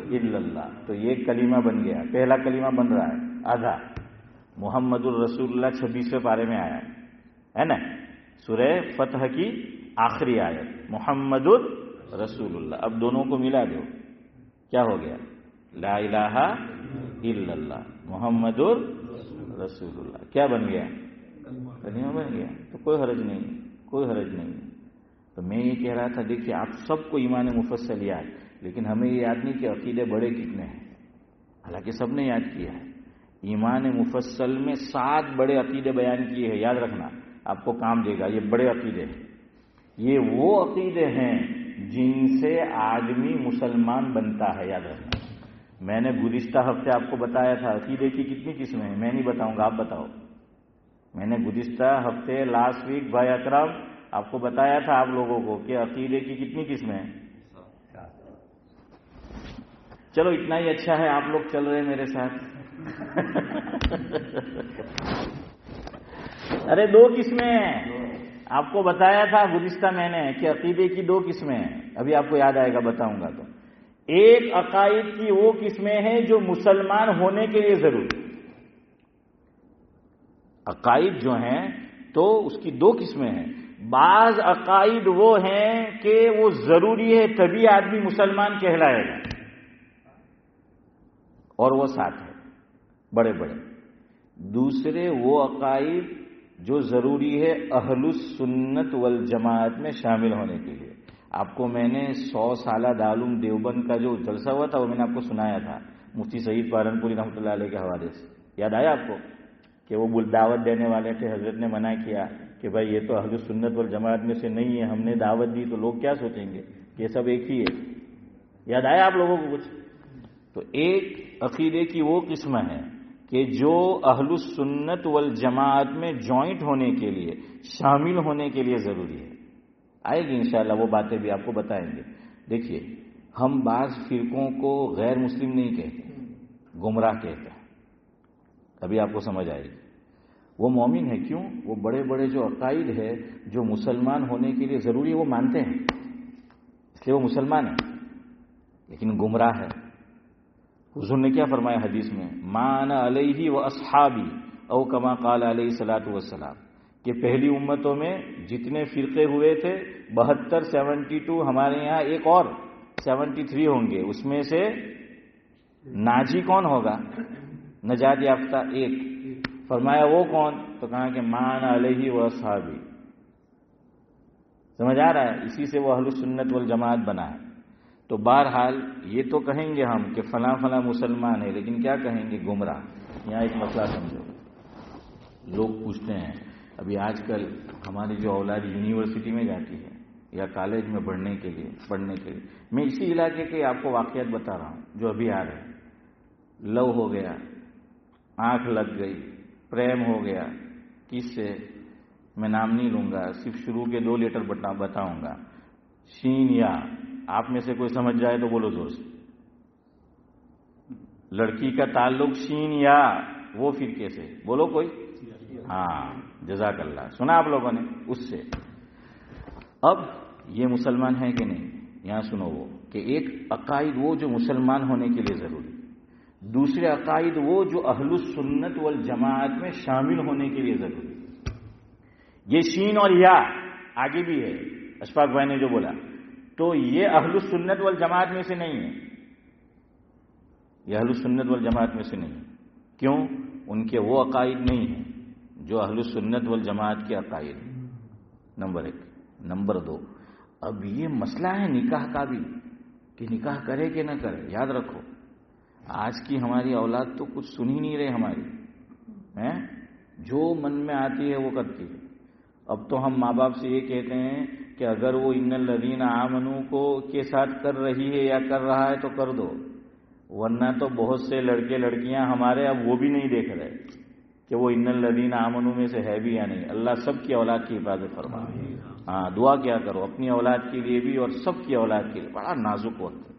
إِلَّا اللَّهُ، تو یہ کلمہ بن گیا، پہلا کلمہ بن رہا ہے آدھا۔ محمد الرسول اللہ 26ویں پارے میں آیا ہے نا، سورہ فتح کی آخری آیت، محمد الرسول اللہ۔ اب دونوں کو ملا دو، کیا ہو گیا؟ لا الہ الا اللہ محمد الرسول اللہ، کیا بن گیا؟ کلمہ بن گیا۔ تو کوئی حرج نہیں، کوئی حرج نہیں۔ تو میں یہ کہہ رہا تھا، دیکھیے آپ سب کو ایمان مفصل یاد، لیکن ہمیں یہ یاد نہیں کہ عقیدے بڑے کتنے ہیں، حالانکہ سب نے یاد کیا ہے۔ ایمان مفصل میں 7 بڑے عقیدے بیان کیے ہیں، یاد رکھنا، آپ کو کام دے گا۔ یہ بڑے عقیدے ہیں، یہ وہ عقیدے ہیں جن سے آدمی مسلمان بنتا ہے، یاد رکھنا۔ میں نے گزشتہ ہفتے آپ کو بتایا تھا عقیدے کی کتنی قسمیں ہیں، میں نہیں بتاؤں گا، آپ بتاؤ۔ میں نے گزشتہ ہفتے لاسٹ ویک بھائی اکرم آپ کو بتایا تھا آپ لوگوں کو کہ عقیدے کی کتنی قسمیں ہیں۔ چلو اتنا ہی اچھا ہے، آپ لوگ چل رہے ہیں میرے ساتھ۔ ارے 2 قسمیں ہیں، آپ کو بتایا تھا گزشتہ میں نے کہ عقیدے کی 2 قسمیں ہیں، ابھی آپ کو یاد آئے گا بتاؤں گا تو۔ ایک عقائد کی وہ قسمیں ہیں جو مسلمان ہونے کے لیے ضروری، عقائد جو ہیں تو اس کی 2 قسمیں ہیں۔ بعض عقائد وہ ہیں کہ وہ ضروری ہے تبھی آدمی مسلمان کہلائے گا، اور وہ 7 ہے بڑے بڑے۔ دوسرے وہ عقائد جو ضروری ہے اہل السنت والجماعت میں شامل ہونے کے لیے۔ آپ کو میں نے 100 سالہ دارالعلوم دیوبند کا جو جلسہ ہوا تھا وہ میں نے آپ کو سنایا تھا، مفتی سعید پہارنپوری رحمۃ اللہ علیہ کے حوالے سے، یاد آیا آپ کو کہ وہ دعوت دینے والے تھے، حضرت نے منع کیا کہ بھائی یہ تو اہل السنت والجماعت میں سے نہیں ہے، ہم نے دعوت دی تو لوگ کیا سوچیں گے، یہ سب ایک ہی ہے۔ یاد آیا آپ لوگوں کو کچھ؟ تو ایک عقیدے کی وہ قسم ہے کہ جو اہل السنت والجماعت میں جوائنٹ ہونے کے لیے، شامل ہونے کے لیے ضروری ہے۔ آئے گی انشاءاللہ وہ باتیں بھی آپ کو بتائیں گے۔ دیکھیے ہم بعض فرقوں کو غیر مسلم نہیں کہتے، گمراہ کہتے ہیں، ابھی آپ کو سمجھ آئے گی۔ وہ مومن ہے، کیوں؟ وہ بڑے بڑے جو عقائد ہے جو مسلمان ہونے کے لیے ضروری ہے وہ مانتے ہیں، اس لیے وہ مسلمان ہیں، لیکن گمراہ ہے۔ حضور نے کیا فرمایا حدیث میں؟ ما انا علیہ و اصحابی او کما قال علیہ الصلوۃ والسلام، کہ پہلی امتوں میں جتنے فرقے ہوئے تھے 72 72 ہمارے یہاں ایک اور 73 ہوں گے، اس میں سے ناجی کون ہوگا؟ نجات یافتہ ایک. فرمایا وہ کون؟ تو کہا کہ مان علیہ و اصحابی. سمجھ آ رہا ہے؟ اسی سے وہ اہل السنت والجماعت بنا ہے. تو بہرحال یہ تو کہیں گے ہم کہ فلاں فلاں مسلمان ہے، لیکن کیا کہیں گے؟ گمراہ. یہاں ایک مسئلہ سمجھو. لوگ پوچھتے ہیں ابھی آج کل ہماری جو اولاد یونیورسٹی میں جاتی ہے یا کالج میں پڑھنے کے لیے میں اسی علاقے کے آپ کو واقعات بتا رہا ہوں جو ابھی آ رہے ہیں. لو ہو گیا، آنکھ لگ گئی، پریم ہو گیا. کس سے؟ میں نام نہیں لوں گا، صرف شروع کے 2 لیٹر بتاؤں گا. شین یا. آپ میں سے کوئی سمجھ جائے تو بولو زور سے. لڑکی کا تعلق شین یا وہ فرقے سے، بولو کوئی. ہاں جزاک اللہ، سنا آپ لوگوں نے اس سے. اب یہ مسلمان ہے کہ نہیں؟ یہاں سنو وہ کہ ایک عقائد وہ جو مسلمان ہونے کے لیے ضروری، دوسرے عقائد وہ جو اہل السنت والجماعت میں شامل ہونے کے لیے ضروری. یہ شین اور یا آگے بھی ہے اشفاق بھائی نے جو بولا، تو یہ اہل السنت والجماعت میں سے نہیں ہے. یہ اہل السنت والجماعت میں سے نہیں. کیوں؟ ان کے وہ عقائد نہیں ہیں جو اہل السنت والجماعت کے عقائد ہیں. نمبر 1. نمبر 2، اب یہ مسئلہ ہے نکاح کا بھی کہ نکاح کرے کہ نہ کرے. یاد رکھو آج کی ہماری اولاد تو کچھ سن ہی نہیں رہے ہماری، جو من میں آتی ہے وہ کرتی ہے. اب تو ہم ماں باپ سے یہ کہتے ہیں کہ اگر وہ ان الذین آمنوا کو کے ساتھ کر رہی ہے یا کر رہا ہے تو کر دو، ورنہ تو بہت سے لڑکے لڑکیاں ہمارے اب وہ بھی نہیں دیکھ رہے کہ وہ ان الذین آمنوا میں سے ہے بھی یا نہیں. اللہ سب کی اولاد کی حفاظت فرمائے. ہاں دعا کیا کرو اپنی اولاد کے لیے بھی اور سب کی اولاد کے لیے. بڑا نازک وقت ہے.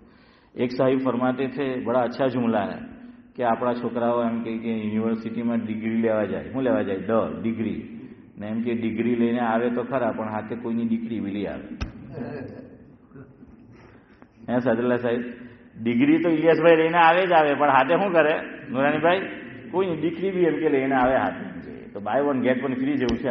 ایک صاحب فرماتے تھے، بڑا اچھا جملہ ہے کہ આપણા છોકરાઓ એમ કે યુનિવર્સિટીમાં ડિગ્રી લેવા જાય. શું લેવા જાય? ડિગ્રી. ને એમ કે ડિગ્રી લઈને આવે તો ખરા પણ હાથે કોઈની દીકરી બી લઈ આવે. હે સાદુલ્લા સાહેબ, ડિગ્રી તો ઇલિયાસભાઈ લઈને આવે જ આવે પણ હાથે શું કરે નુરાનીભાઈ? કોઈની દીકરી બી એમ કે લઈને આવે હાથે. તો buy one get one free જેવું છે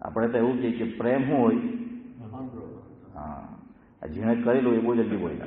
આપણે તો એવું કે પ્રેમ શું હોય? હા જેને કરેલું એ બહુ જલ્દી બોલ્યા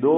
2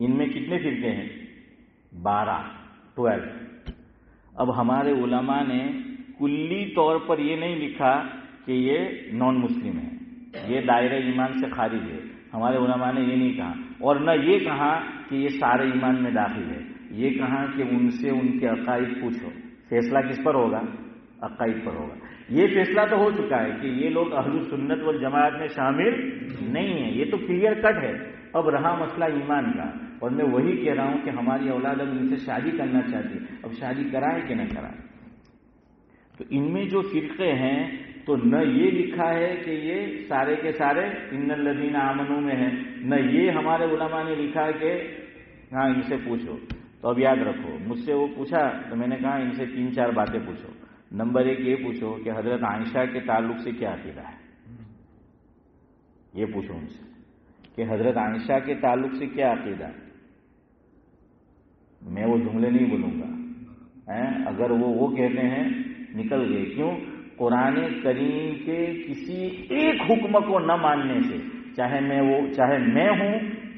ان میں کتنے فرقے ہیں؟ 12 اب ہمارے علماء نے کلی طور پر یہ نہیں لکھا کہ یہ نان مسلم ہے، یہ دائرہ ایمان سے خارج ہے، ہمارے علماء نے یہ نہیں کہا، اور نہ یہ کہا کہ یہ سارے ایمان میں داخل ہے، یہ کہا کہ ان سے ان کے عقائد پوچھو۔ فیصلہ کس پر ہوگا؟ عقائد پر ہوگا۔ یہ فیصلہ تو ہو چکا ہے کہ یہ لوگ اہل سنت والجماعت میں شامل نہیں ہیں، یہ تو کلیئر کٹ ہے۔ اب رہا مسئلہ ایمان کا، اور میں وہی کہہ رہا ہوں کہ ہماری اولاد اب ان سے شادی کرنا چاہتی ہے، اب شادی کرائے کہ نہ کرائے؟ تو ان میں جو فرقے ہیں تو نہ یہ لکھا ہے کہ یہ سارے کے سارے ان الذین آمنوا میں ہیں، نہ یہ ہمارے علماء نے لکھا ہے کہ ہاں ان سے پوچھو۔ تو اب یاد رکھو، مجھ سے وہ پوچھا تو میں نے کہا ان سے 3-4 باتیں پوچھو۔ نمبر 1 یہ پوچھو کہ حضرت عائشہ کے تعلق سے کیا عقیدہ ہے، یہ پوچھو ان سے کہ حضرت عائشہ کے تعلق سے کیا عقیدہ ہے۔ میں وہ جملے نہیں بولوں گا، اگر وہ کہتے ہیں نکل گئے۔ کیوں؟ قرآن کریم کے کسی ایک حکم کو نہ ماننے سے، چاہے میں ہوں،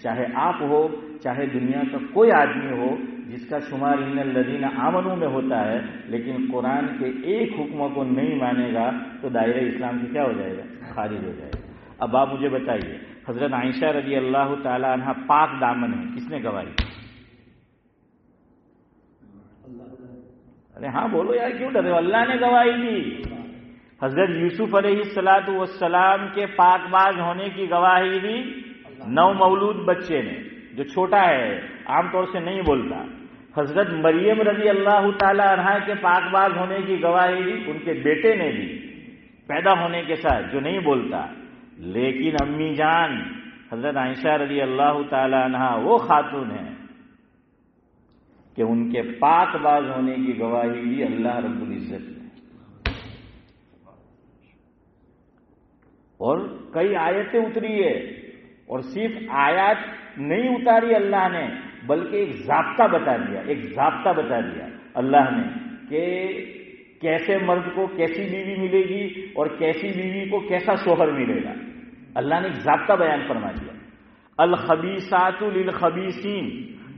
چاہے آپ ہو، چاہے دنیا کا کوئی آدمی ہو جس کا شمار ان الذین آمنوا میں ہوتا ہے، لیکن قرآن کے ایک حکم کو نہیں مانے گا تو دائرہ اسلام سے کیا ہو جائے گا؟ خارج ہو جائے گا۔ اب آپ مجھے بتائیے، حضرت عائشہ رضی اللہ تعالی عنہ پاک دامن ہے، کس نے گواہی؟ ارے ہاں بولو یار، کیوں ڈرے ہو؟ اللہ نے گواہی دی۔ حضرت یوسف علیہ السلام کے پاک باز ہونے کی گواہی دی 9 مولود بچے نے، جو چھوٹا ہے، عام طور سے نہیں بولتا۔ حضرت مریم رضی اللہ تعالی عنہا کے پاک باز ہونے کی گواہی دی ان کے بیٹے نے دی، پیدا ہونے کے ساتھ، جو نہیں بولتا۔ لیکن امی جان حضرت عائشہ رضی اللہ تعالی عنہا وہ خاتون ہیں کہ ان کے پاک باز ہونے کی گواہی دی اللہ رب العزت نے، اور کئی آیتیں اتری ہے، اور صرف آیات نہیں اتاری اللہ نے، بلکہ ایک ضابطہ بتا دیا اللہ نے کہ کیسے مرد کو کیسی بیوی ملے گی اور کیسی بیوی کو کیسا شوہر ملے گا۔ اللہ نے ایک ضابطہ بیان فرما دیا، الخبیثات للخبیثین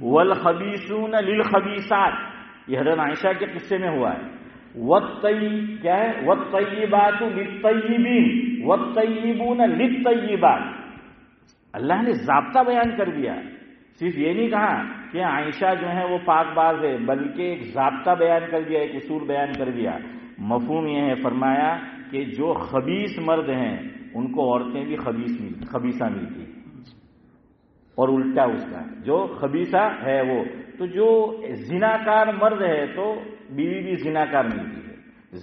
والخبیثون للخبیثات، یہ حضرت عائشہ کے قصے میں ہوا ہے۔ والطیبات للطیبین والطیبون للطیبات، اللہ نے ضابطہ بیان کر دیا، صرف یہ نہیں کہا کہ عائشہ جو ہے وہ پاک باز ہے، بلکہ ایک ضابطہ بیان کر دیا، ایک اصول بیان کر دیا۔ مفہوم یہ ہے، فرمایا کہ جو خبیث مرد ہیں ان کو عورتیں بھی خبیثہ ملتی ہیں، اور الٹا اس کا جو خبیثہ ہے وہ، تو جو زناکار مرد ہے تو بیوی بھی زناکار ملتی ہے،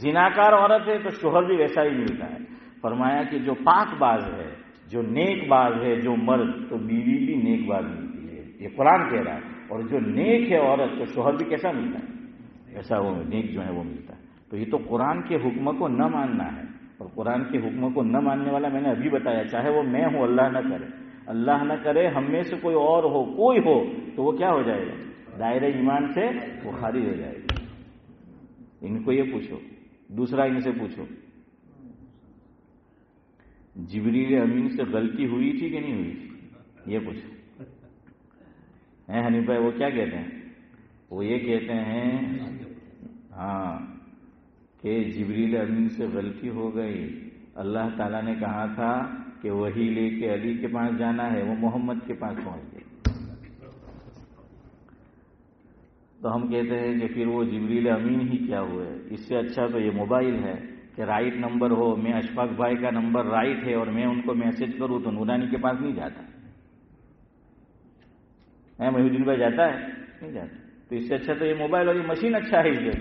زناکار عورت ہے تو شوہر بھی ویسا ہی ملتا ہے۔ فرمایا کہ جو پاک باز ہے، جو نیک باز ہے، جو مرد، تو بیوی بھی نیک باز ملتی ہے، یہ قرآن کہہ رہا ہے۔ اور جو نیک ہے عورت تو شوہر بھی کیسا ملتا ہے؟ ایسا وہ نیک جو ہے وہ ملتا ہے۔ تو یہ تو قرآن کے حکم کو نہ ماننا ہے، اور قرآن کے حکم کو نہ ماننے والا میں نے ابھی بتایا، چاہے وہ میں ہوں، اللہ نہ کرے ہم میں سے کوئی اور ہو، کوئی ہو، تو وہ کیا ہو جائے گا؟ دائرہ ایمان سے وہ خارج ہو جائے گا۔ ان کو یہ پوچھو۔ دوسرا ان سے پوچھو، جبریل امین سے غلطی ہوئی تھی کہ نہیں ہوئی تھی؟ یہ پوچھو۔ حنیف بھائی وہ کیا کہتے ہیں؟ وہ یہ کہتے ہیں ہاں کہ جبریل امین سے غلطی ہو گئی، اللہ تعالیٰ نے کہا تھا کہ وہی لے کے علی کے پاس جانا ہے، وہ محمد کے پاس پہنچ گئے۔ تو ہم کہتے ہیں کہ پھر وہ جبریل امین ہی کیا ہوئے؟ اس سے اچھا تو یہ موبائل ہے کہ رائٹ نمبر ہو، میں اشفاق بھائی کا نمبر رائٹ ہے اور میں ان کو میسج کروں تو نورانی کے پاس نہیں جاتا، محی الدین بھائی جاتا ہے؟ نہیں جاتا۔ تو اس سے اچھا تو یہ موبائل اور یہ مشین اچھا ہے اس لیے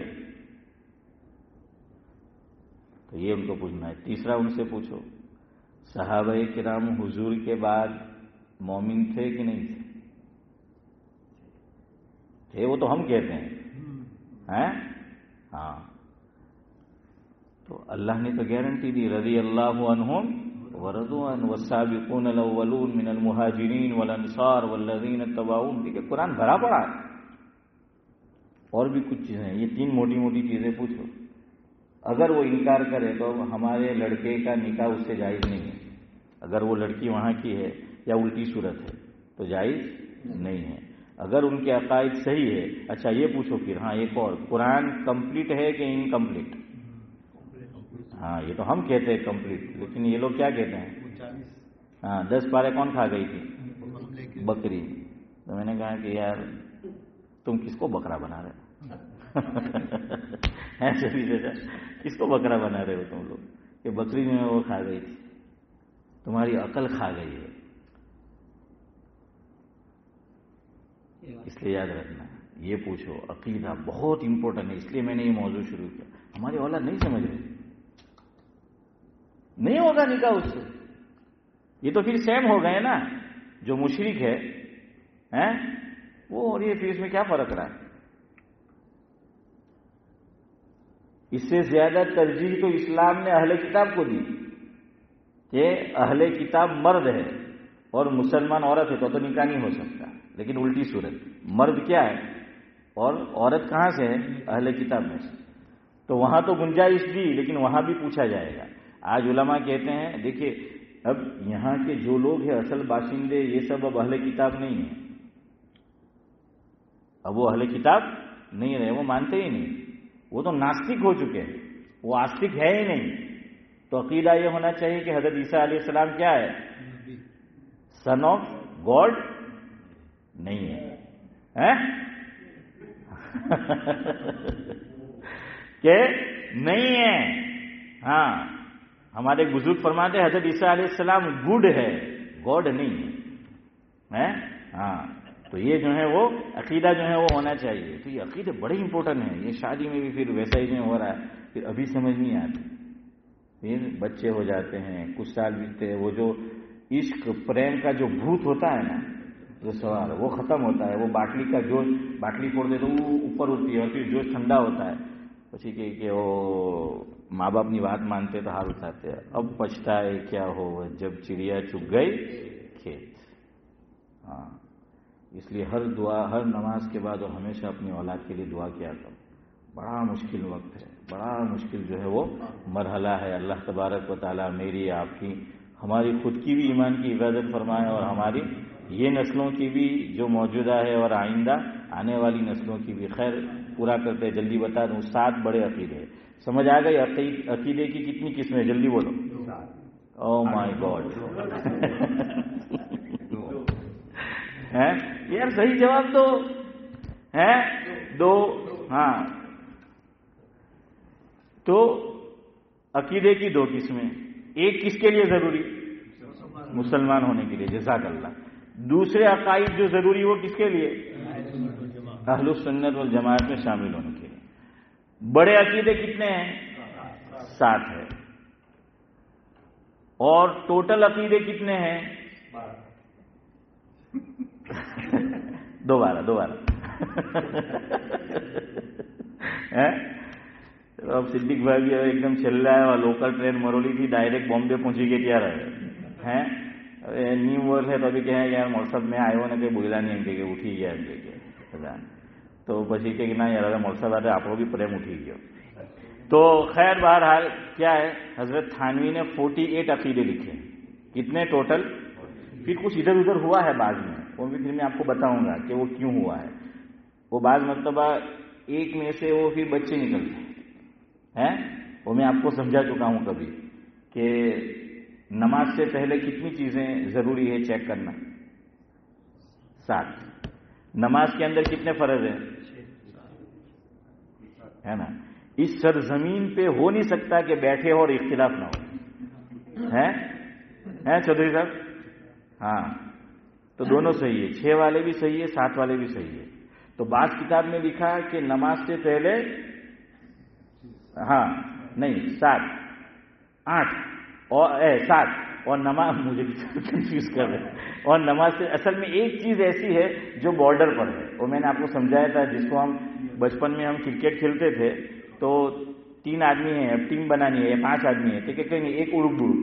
تو یہ ان کو پوچھنا ہے۔ تیسرا ان سے پوچھو، صحابہ کرام حضور کے بعد مومن تھے کہ نہیں تھے؟ وہ تو ہم کہتے ہیں ہاں، تو اللہ نے تو گارنٹی دی، رضی اللہ عنہم ورضوا عنہ والسابقون الاولون من المہاجرین والانصار والذین اتبعوہم، دیکھیں قرآن بھرا پڑا ہے۔ اور بھی کچھ چیزیں ہیں، یہ 3 موٹی موٹی چیزیں پوچھو۔ اگر وہ انکار کرے تو ہمارے لڑکے کا نکاح اس سے جائز نہیں ہے، اگر وہ لڑکی وہاں کی ہے یا الٹی صورت ہے تو جائز نہیں ہے۔ اگر ان کے عقائد صحیح ہے. اچھا یہ پوچھو پھر, ہاں ایک اور, قرآن کمپلیٹ ہے کہ انکمپلیٹ؟ ہاں یہ تو ہم کہتے ہیں کمپلیٹ, لیکن یہ لوگ کیا کہتے ہیں؟ ہاں 10 پارے کون کھا گئی تھی؟ بکری. تو میں نے کہا کہ یار تم کس کو بکرا بنا رہے ایسے بھی کس کو بکرا بنا رہے ہو تم لوگ کہ بکری جو ہے وہ کھا گئی تھی, تمہاری عقل کھا گئی ہے. اس لیے یاد رکھنا, یہ پوچھو. عقیدہ بہت امپورٹنٹ ہے, اس لیے میں نے یہ موضوع شروع کیا. ہماری اولاد نہیں سمجھ رہی, نہیں ہوگا نکاح اس سے. یہ تو پھر سیم ہو گئے نا, جو مشرک ہے وہ, اور یہ پھر اس میں کیا فرق رہا ہے؟ اس سے زیادہ ترجیح تو اسلام نے اہل کتاب کو دی کہ اہل کتاب مرد ہے اور مسلمان عورت ہے تو نکاح نہیں ہو سکتا. لیکن الٹی صورت, مرد کیا ہے اور عورت کہاں سے ہے؟ اہل کتاب میں سے. تو وہاں تو گنجائش دی, لیکن وہاں بھی پوچھا جائے گا. آج علماء کہتے ہیں دیکھیے اب یہاں کے جو لوگ ہیں اصل باشندے, یہ سب اب اہل کتاب نہیں ہیں. اب وہ اہل کتاب نہیں رہے, وہ مانتے ہی نہیں, وہ تو ناستک ہو چکے ہیں, وہ آستک ہے ہی نہیں. تو عقیدہ یہ ہونا چاہیے کہ حضرت عیسیٰ علیہ السلام کیا ہے؟ سن آف گاڈ نہیں ہے کہ نہیں ہے. ہاں ہمارے بزرگ فرماتے ہیں حضرت عیسیٰ علیہ السلام گڈ ہے, گاڈ نہیں ہے. ہاں تو یہ جو ہے وہ عقیدہ جو ہے وہ ہونا چاہیے. تو یہ عقیدے بڑے امپورٹنٹ ہیں. یہ شادی میں بھی پھر ویسا ہی جو ہو رہا ہے, پھر ابھی سمجھ نہیں آتی, پھر بچے ہو جاتے ہیں, کچھ سال بیتتے ہیں, وہ جو عشق پریم کا جو بھوت ہوتا ہے نا, جو سوال وہ ختم ہوتا ہے. وہ باٹلی کا جوش, باٹلی پھوڑ دے تو وہ اوپر ہوتی ہے اور پھر جوش ٹھنڈا ہوتا ہے. پچھی کہ وہ ماں باپ کی بات مانتے تو ہار اٹھاتے ہیں. اب پچھتا ہے کیا ہو جب چڑیا چگ گئی کھیت. ہاں اس لیے ہر دعا, ہر نماز کے بعد اور ہمیشہ اپنی اولاد کے لیے دعا کیا کرو. بڑا مشکل وقت ہے, بڑا مشکل جو ہے وہ مرحلہ ہے. اللہ تبارک و تعالیٰ میری, آپ کی, ہماری خود کی بھی ایمان کی حفاظت فرمائے اور ہماری یہ نسلوں کی بھی جو موجودہ ہے اور آئندہ آنے والی نسلوں کی بھی. خیر پورا کرتے جلدی بتا دوں, 7 بڑے عقیدے. سمجھ آ گئی عقیدے کی کتنی قسمیں؟ جلدی بولو. او مائی گاڈ یار صحیح جواب تو ہے 2. ہاں تو عقیدے کی 2 قسمیں. ایک کس کے لیے ضروری؟ مسلمان ہونے کے لیے, جزاک اللہ. دوسرے عقائد جو ضروری وہ کس کے لیے؟ اہل السنت والجماعت میں شامل ہونے کے لیے. بڑے عقیدے کتنے ہیں؟ 7 ہے. اور ٹوٹل عقیدے کتنے ہیں؟ دوبارہ اب صدیق بھائی بھی ایک دم چل رہا ہے, اور لوکل ٹرین مرولی تھی, ڈائریکٹ بامبے پہنچی گئی کیا رہے ہیں نیو ورلڈ ہے. تو ابھی کہیں یار موسم میں آئے ہو نا کہ بولا نہیں کہ اٹھی گیا تو پچھی کہ نہ یار موسم آتے آپ بھی پریم اٹھی گیا. تو خیر بہرحال کیا ہے, حضرت تھانوی نے 48 عقیدے لکھے. کتنے ٹوٹل؟ پھر کچھ ادھر ادھر ہوا ہے بعد میں, وہ بھی پھر میں آپ کو بتاؤں گا کہ وہ کیوں ہوا ہے. وہ بعض مرتبہ ایک میں سے وہ پھر بچے نکلتے ہیں. وہ میں آپ کو سمجھا چکا ہوں کبھی کہ نماز سے پہلے کتنی چیزیں ضروری ہے چیک کرنا؟ 7. نماز کے اندر کتنے فرض ہیں؟ ہے نا. اس سرزمین پہ ہو نہیں سکتا کہ بیٹھے ہو اور اختلاف نہ ہو. ہے چودھری صاحب؟ ہاں تو دونوں صحیح ہے, 6 والے بھی صحیح ہے, 7 والے بھی صحیح ہے. تو بعض کتاب میں لکھا کہ نماز سے پہلے, ہاں نہیں 7 8 اور 7 اور نماز, مجھے کنفیوز کر رہے ہیں. اور نماز سے اصل میں ایک چیز ایسی ہے جو بارڈر پر ہے, وہ میں نے آپ کو سمجھایا تھا. جس کو ہم بچپن میں ہم کرکٹ کھیلتے تھے تو 3 آدمی ہیں, اب ٹیم بنانی ہے, 5 آدمی ہیں, تو کیا کہیں گے ایک اڑک ڈڑک.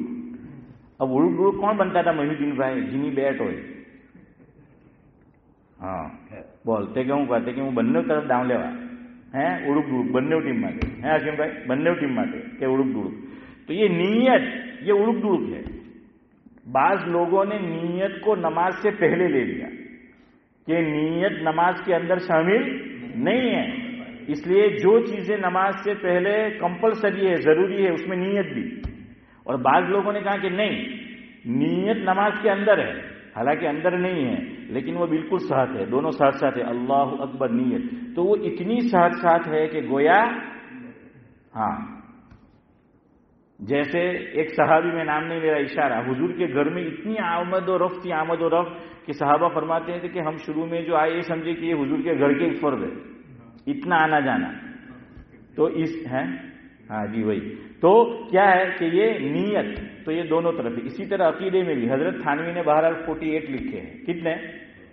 اب اڑک ڈڑک کون بنتا تھا؟ محی الدین بھائی جنی بیٹ ہوئے. ہاں بولتے کہ હું કહેતે કે હું બંને તરફ ડાઉન લેવા ઉડુક ડુડુક બંને ટીમ માટે. હાકીમ ભાઈ બંને ટીમ માટે કે ઉડુક ડુડુક. تو یہ نیت, یہ اڑک ڈڑک ہے. بعض لوگوں نے نیت کو نماز سے پہلے لے لیا کہ نیت نماز کے اندر شامل نہیں ہے. اس لیے جو چیزیں نماز سے پہلے کمپلسری ہے، ضروری ہے، اس میں نیت بھی. اور بعض لوگوں نے کہا کہ نہیں، نیت نماز کے اندر ہے، حالانکہ اندر نہیں ہے لیکن وہ بالکل ساتھ ہے، دونوں ساتھ ساتھ ہے. اللہ اکبر نیت تو وہ اتنی ساتھ ساتھ ہے کہ گویا ہاں جیسے ایک صحابی میں نام نہیں لے رہا، اشارہ، حضور کے گھر میں اتنی آمد و رفت تھی، آمد و رفت کہ صحابہ فرماتے ہیں کہ ہم شروع میں جو آئے یہ سمجھے کہ یہ حضور کے گھر کے فرد ہے، اتنا آنا جانا. تو اس ہے ہاں جی وہی. تو کیا ہے کہ یہ نیت تو یہ دونوں طرف ہے. اسی طرح عقیدے میں بھی حضرت تھانوی نے بہرحال 48 لکھے ہیں. کتنے؟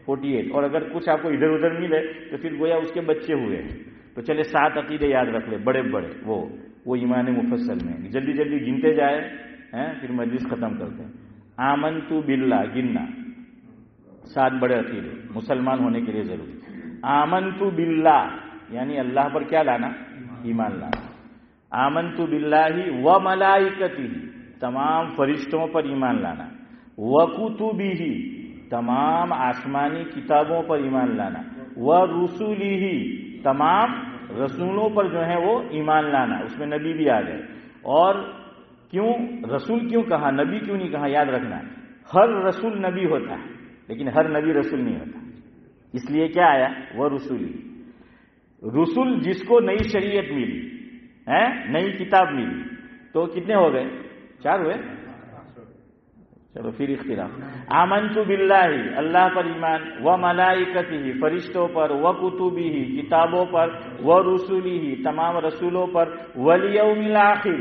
48. اور اگر کچھ آپ کو ادھر ادھر ملے تو پھر گویا اس کے بچے ہوئے ہیں. تو چلے 7 عقیدے یاد رکھ لے، بڑے بڑے، وہ ایمان مفصل میں جلدی جلدی گنتے جائے پھر مجلس ختم کرتے ہیں. آمنت باللہ گننا، 7 بڑے عقیدے مسلمان ہونے کے لیے ضروری. آمنت باللہ یعنی اللہ پر کیا لانا؟ ایمان لانا. آمنت باللہ و ملائکتہ تمام فرشتوں پر ایمان لانا. وکتبہ تمام آسمانی کتابوں پر ایمان لانا. ورسلہ تمام رسولوں پر جو ہے وہ ایمان لانا. اس میں نبی بھی آ گئے. اور کیوں رسول کیوں کہا، نبی کیوں نہیں کہا؟ یاد رکھنا ہر رسول نبی ہوتا ہے لیکن ہر نبی رسول نہیں ہوتا. اس لیے کیا آیا؟ وہ رسولی. رسول جس کو نئی شریعت ملی نئی کتاب ملی تو کتنے ہو گئے؟ 4 ہوئے. چلو پھر اختلاف. آمنت باللہ اللہ پر ایمان، و ملائکتہ فرشتوں پر، و کتبہ کتابوں پر، و رسولہ تمام رسولوں پر، والیوم الآخر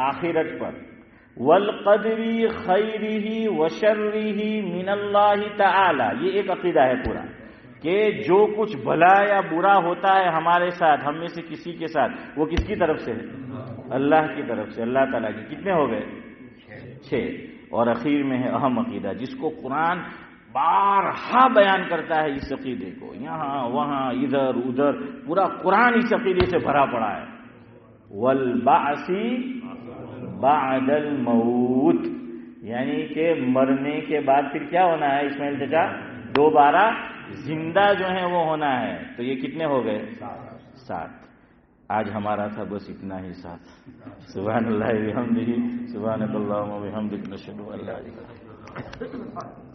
آخرت پر، والقدر خیرہ و شرہ من اللہ تعالی. یہ ایک عقیدہ ہے پورا کہ جو کچھ بھلا یا برا ہوتا ہے ہمارے ساتھ، ہم میں سے کسی کے ساتھ، وہ کس کی طرف سے ہے؟ اللہ کی طرف سے، اللہ تعالیٰ کی. کتنے ہو گئے؟ 6. اور اخیر میں ہے اہم عقیدہ جس کو قرآن بارہا بیان کرتا ہے. اس عقیدے کو یہاں وہاں ادھر ادھر پورا قرآن اس عقیدے سے بھرا پڑا ہے. والبعث بعد الموت یعنی کہ مرنے کے بعد پھر کیا ہونا ہے اسماعیل چچا؟ دوبارہ زندہ جو ہے وہ ہونا ہے. تو یہ کتنے ہو گئے؟ 7. آج ہمارا تھا بس اتنا ہی 7. سبحان اللہ وبحمدہ، سبحانک اللہم وبحمدک، نشہد ان لا الہ الا انت.